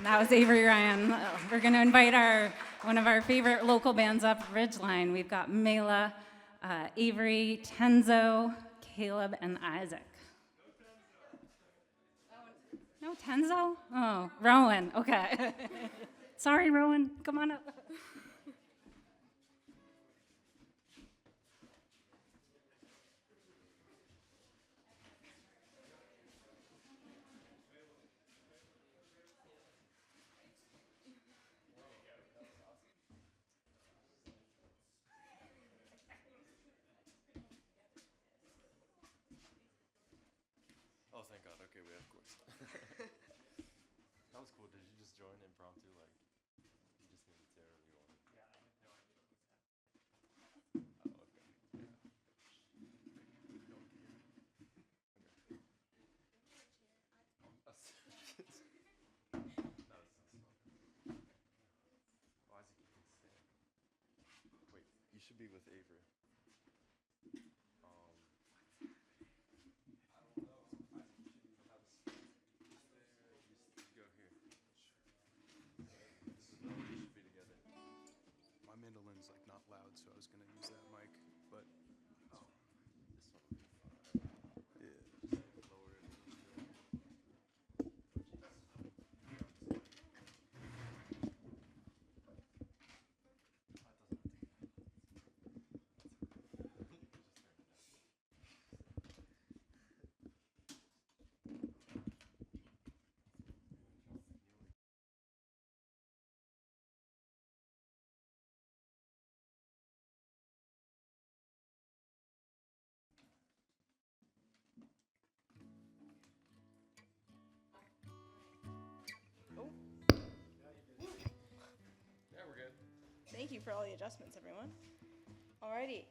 That was Avery Ryan. We're going to invite one of our favorite local bands up, Ridgeline. We've got Mela, Avery, Tenzo, Caleb, and Isaac. No Tenzo? Oh, Rowan. Okay. Sorry, Rowan. Come on up. Oh, thank God. Okay, we have course. That was cool. Did you just join impromptu? Like, you just needed to, or you wanted? Yeah, I had no idea what was happening. Oh, okay. Wait, you should be with Avery. My mandolin's like not loud, so I was gonna use that mic, but Yeah, we're good. Thank you for all the adjustments, everyone. Alrighty.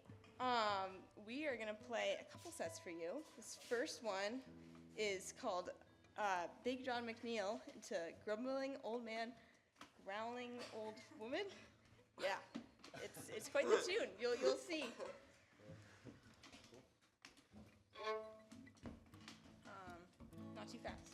We are gonna play a couple sets for you. This first one is called Big John McNeil into Grumbling Old Man, Growling Old Woman. Yeah, it's quite the tune. You'll see. Not too fast.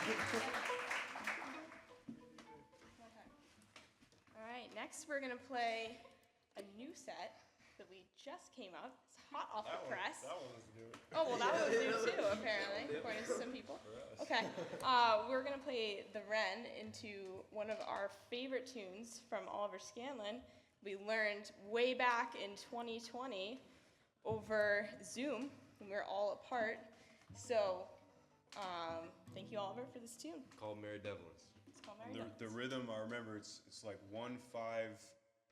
All right, next we're gonna play a new set that we just came up. It's hot off the press. That one was new. Oh, well, that one was new too, apparently, according to some people. Okay, we're gonna play The Wren into one of our favorite tunes from Oliver Scanlon. We learned way back in 2020 over Zoom when we were all apart. So, thank you, Oliver, for this tune. Called Mary Devlins. It's called And Mary the Devlins. rhythm, I remember it's like 1, 5,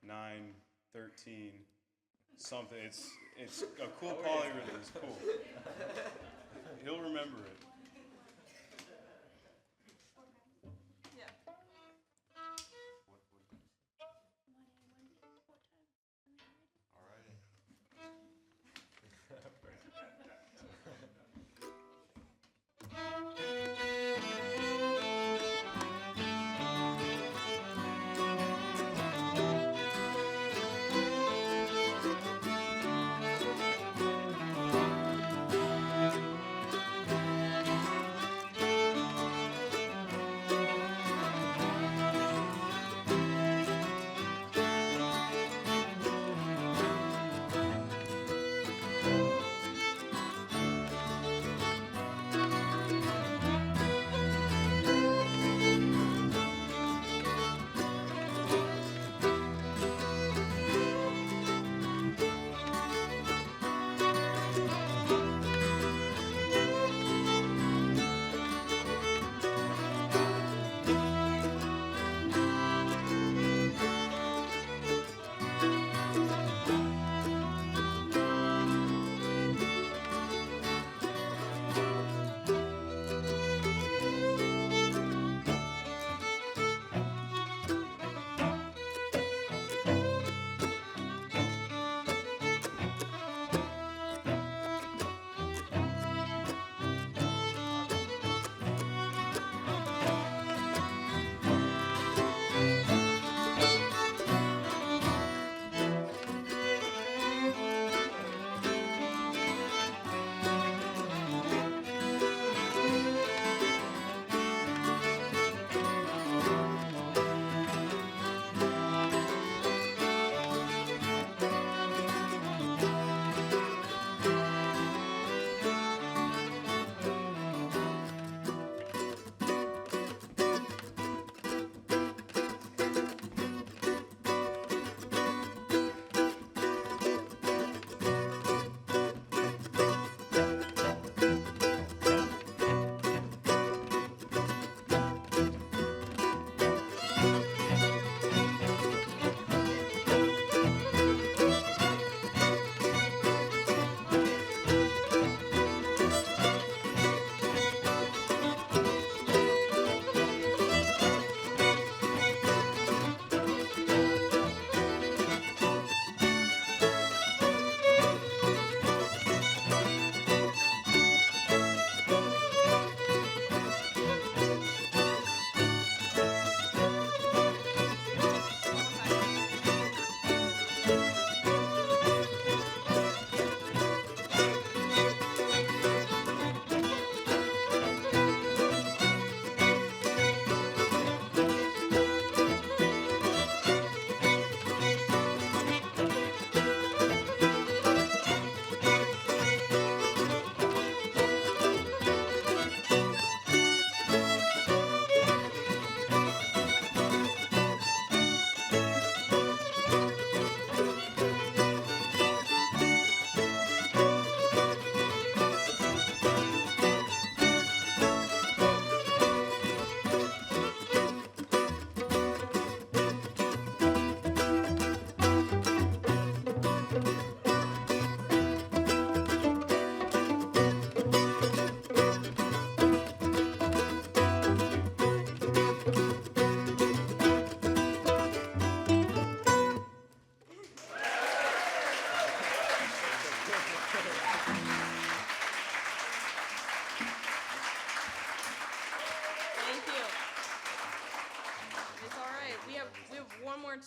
9, 13, something. It's a cool polyrhythm. It's cool. He'll remember it. Yeah. All right.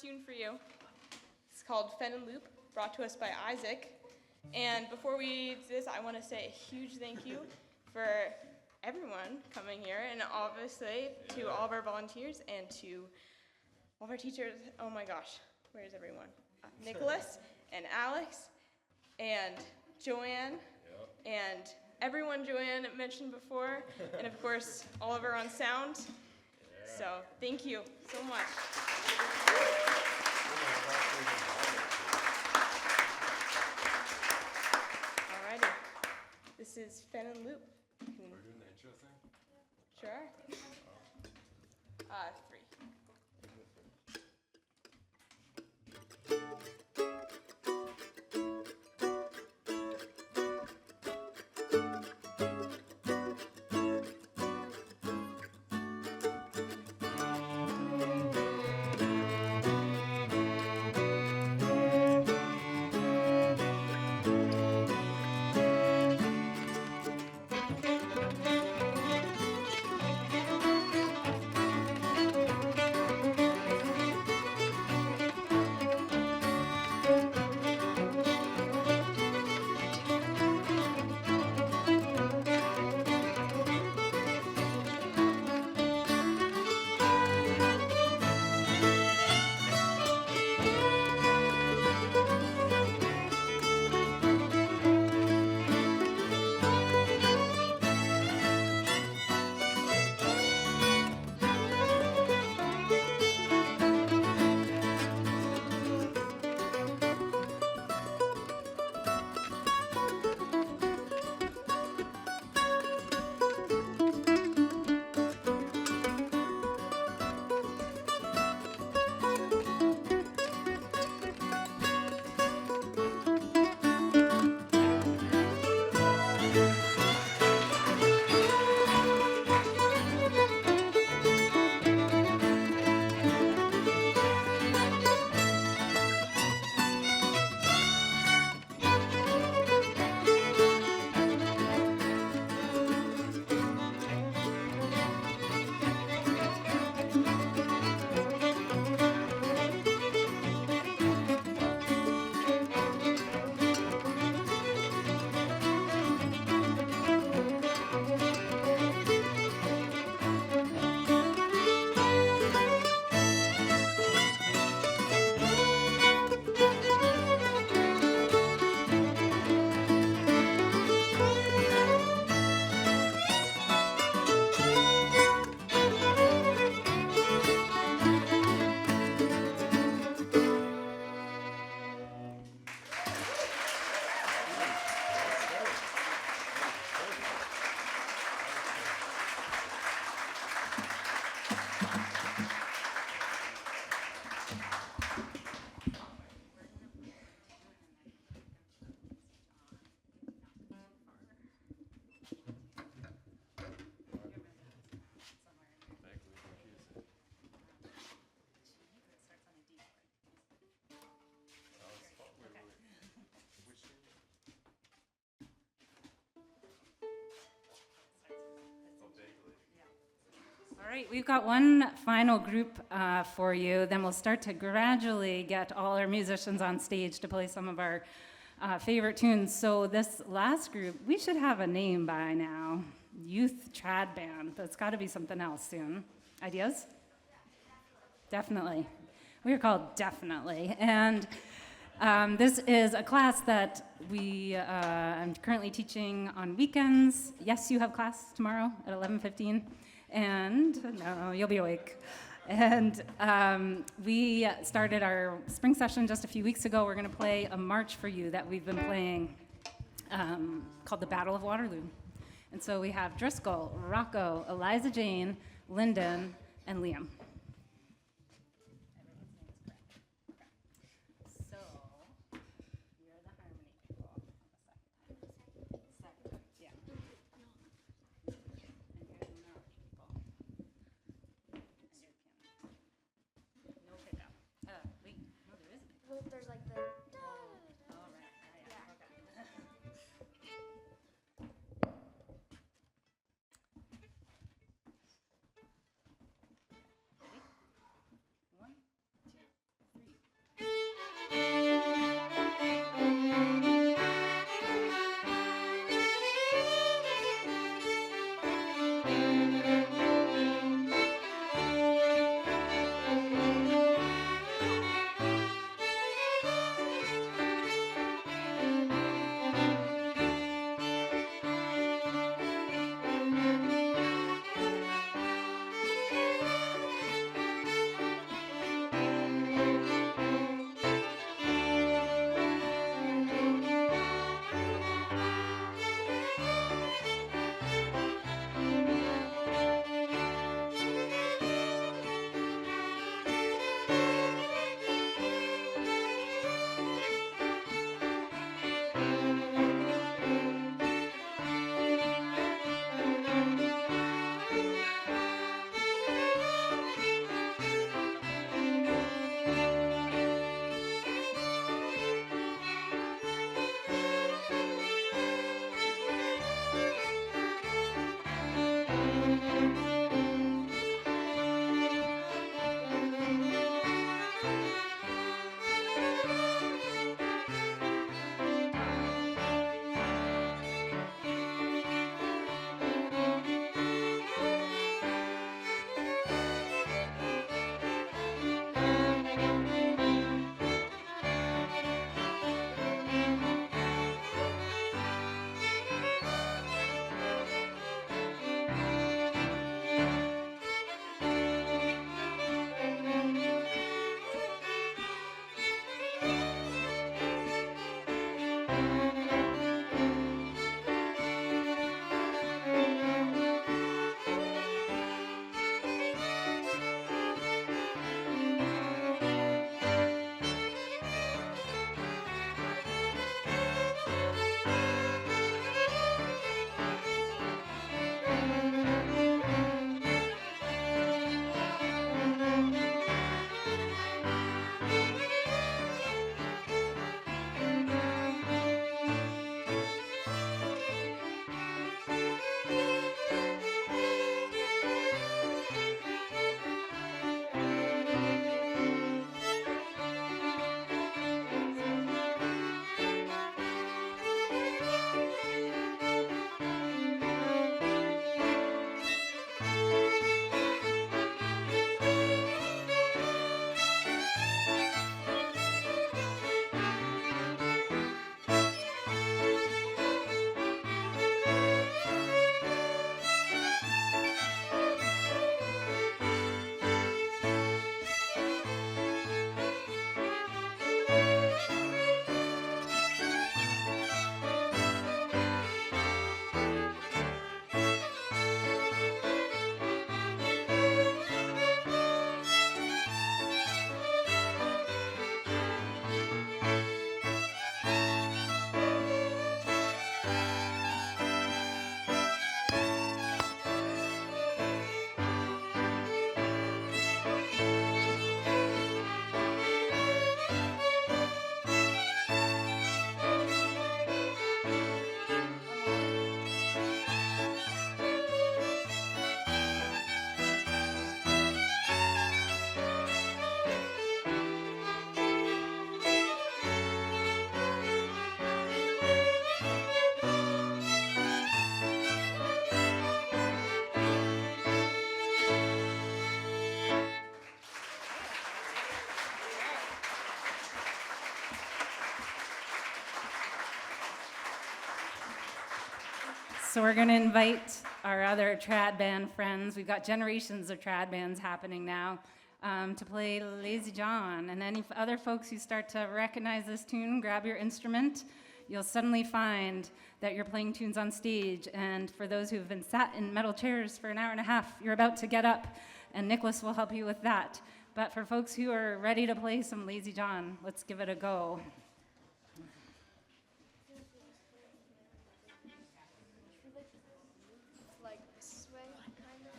tune for you. It's called Fen and Loop, brought to us by Isaac. And before we do this, I want to say a huge thank you for everyone coming here, and obviously to all of our volunteers and to all of our teachers. Oh my gosh, where's everyone? Nicholas and Alex and Joanne and everyone Joanne mentioned before, and of course Oliver on sound. So thank you so much. Alrighty, this is Fen and Loop. We're doing the intro thing? Sure. Three. All right, we've got one final group for you. Then we'll start to gradually get all our musicians on stage to play some of our favorite tunes. So this last group, we should have a name by now. Youth Trad Band. That's got to be something else soon. Ideas? Definitely. We are called Definitely. And this is a class that I'm currently teaching on weekends. Yes, you have class tomorrow at 11:15. And no, you'll be awake. And we started our spring session just a few weeks ago. We're going to play a march for you that we've been playing called the Battle of Waterloo. And so we have Driscoll, Rocco, Eliza Jane, Lyndon, and Liam. So you're the harmony people. Second, yeah. And you're the melody people. And you're piano. No pickup. Wait, no, there isn't. Well, there's like the. All right. Yeah. Okay. So we're going to invite our other trad band friends. We've got generations of trad bands happening now to play Lazy John. And any other folks who start to recognize this tune, grab your instrument. You'll suddenly find that you're playing tunes on stage. And for those who've been sat in metal chairs for an hour and a half, you're about to get up, and Nicholas will help you with that. But for folks who are ready to play some Lazy John, let's give it a go. Like this way, kind of.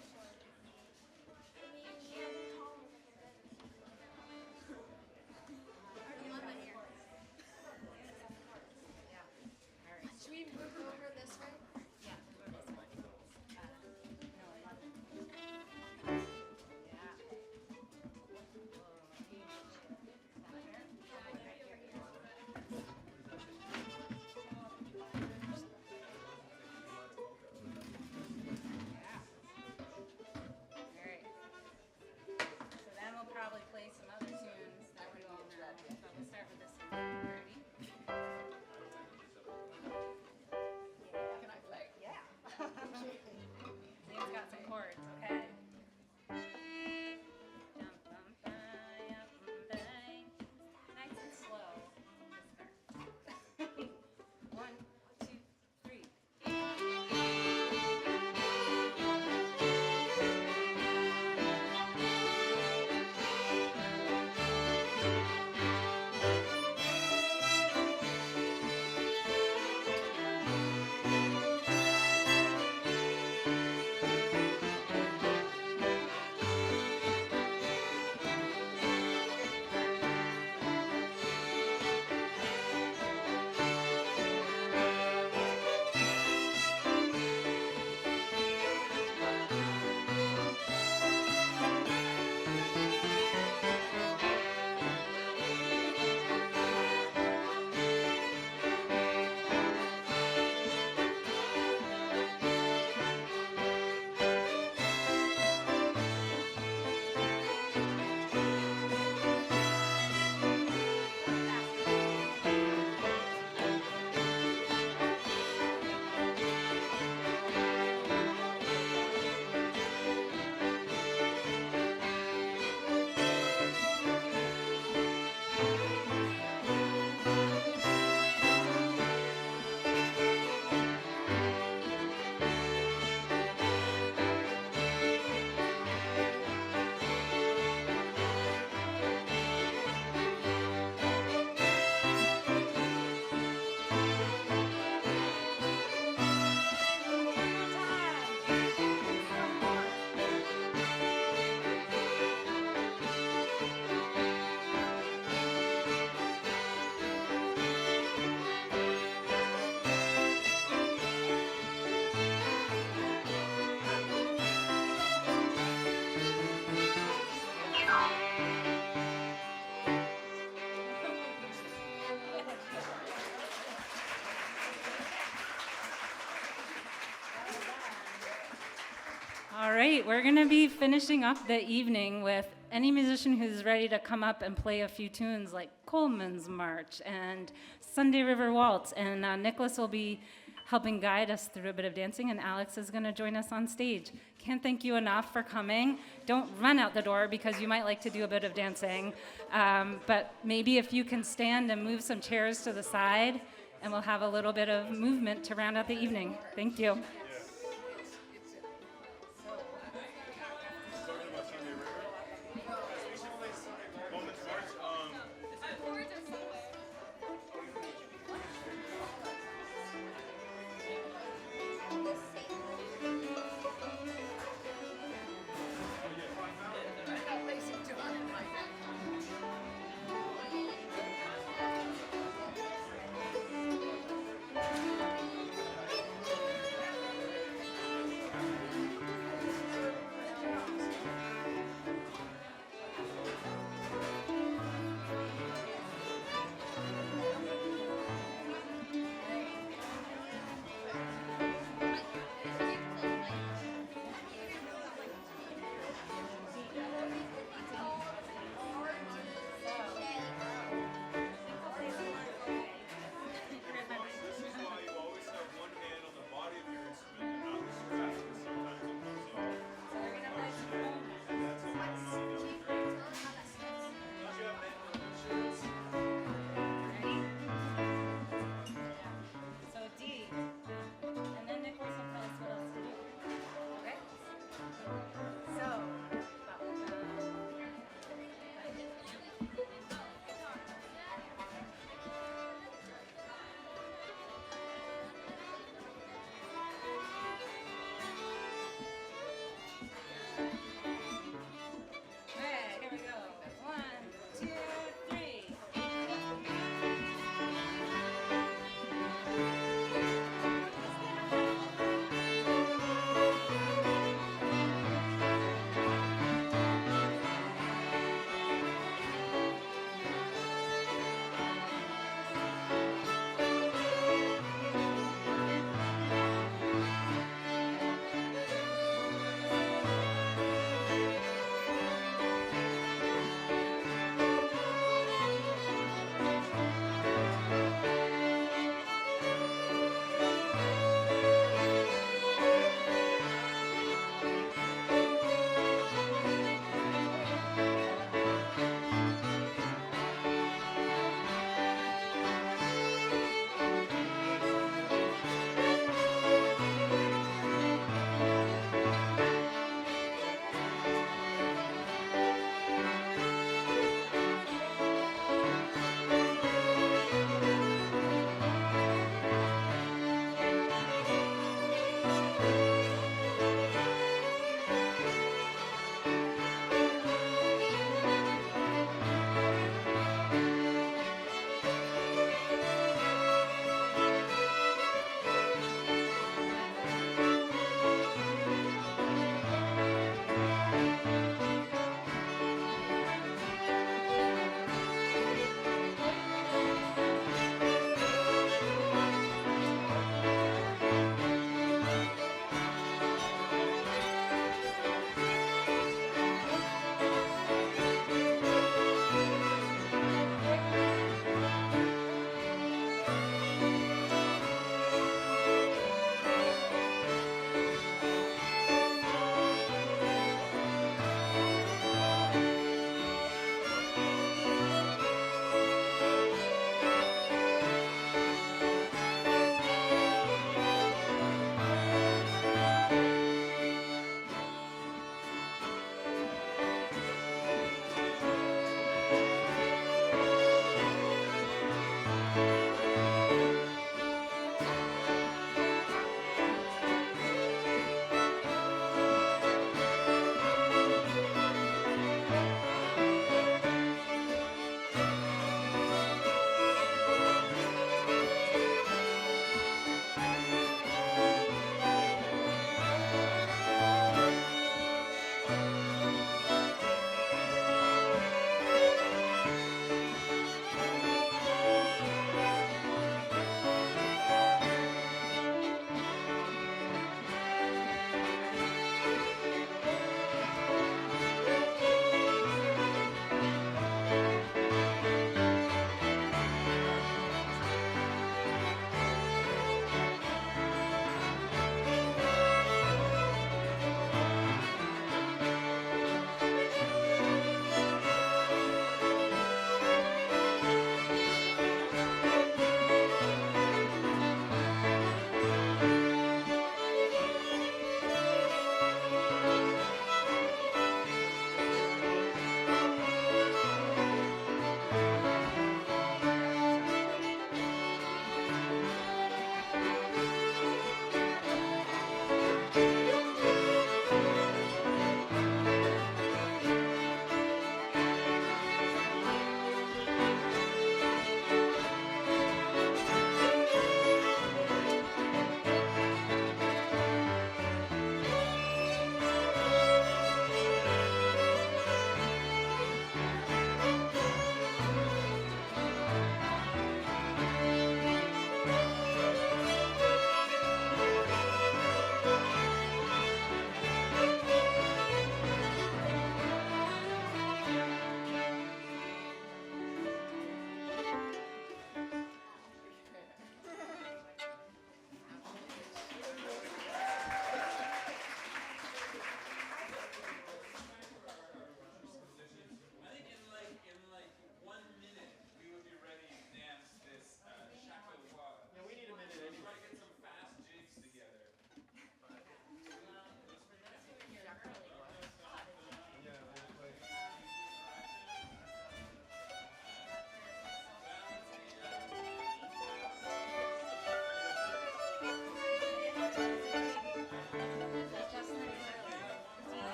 Should we move over this way? So then we'll probably play some other tunes that we all know. But we'll start with this one. Ready? Can I play? Yeah. Liam's got some chords, okay? Nice and slow. Start. 1, 2, 3. All right, we're going to be finishing up the evening with any musician who's ready to come up and play a few tunes like Coleman's March and Sunday River Waltz. And Nicholas will be helping guide us through a bit of dancing, and Alex is going to join us on stage. Can't thank you enough for coming. Don't run out the door because you might like to do a bit of dancing. But maybe if you can stand and move some chairs to the side, and we'll have a little bit of movement to round out the evening. Thank you.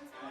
one's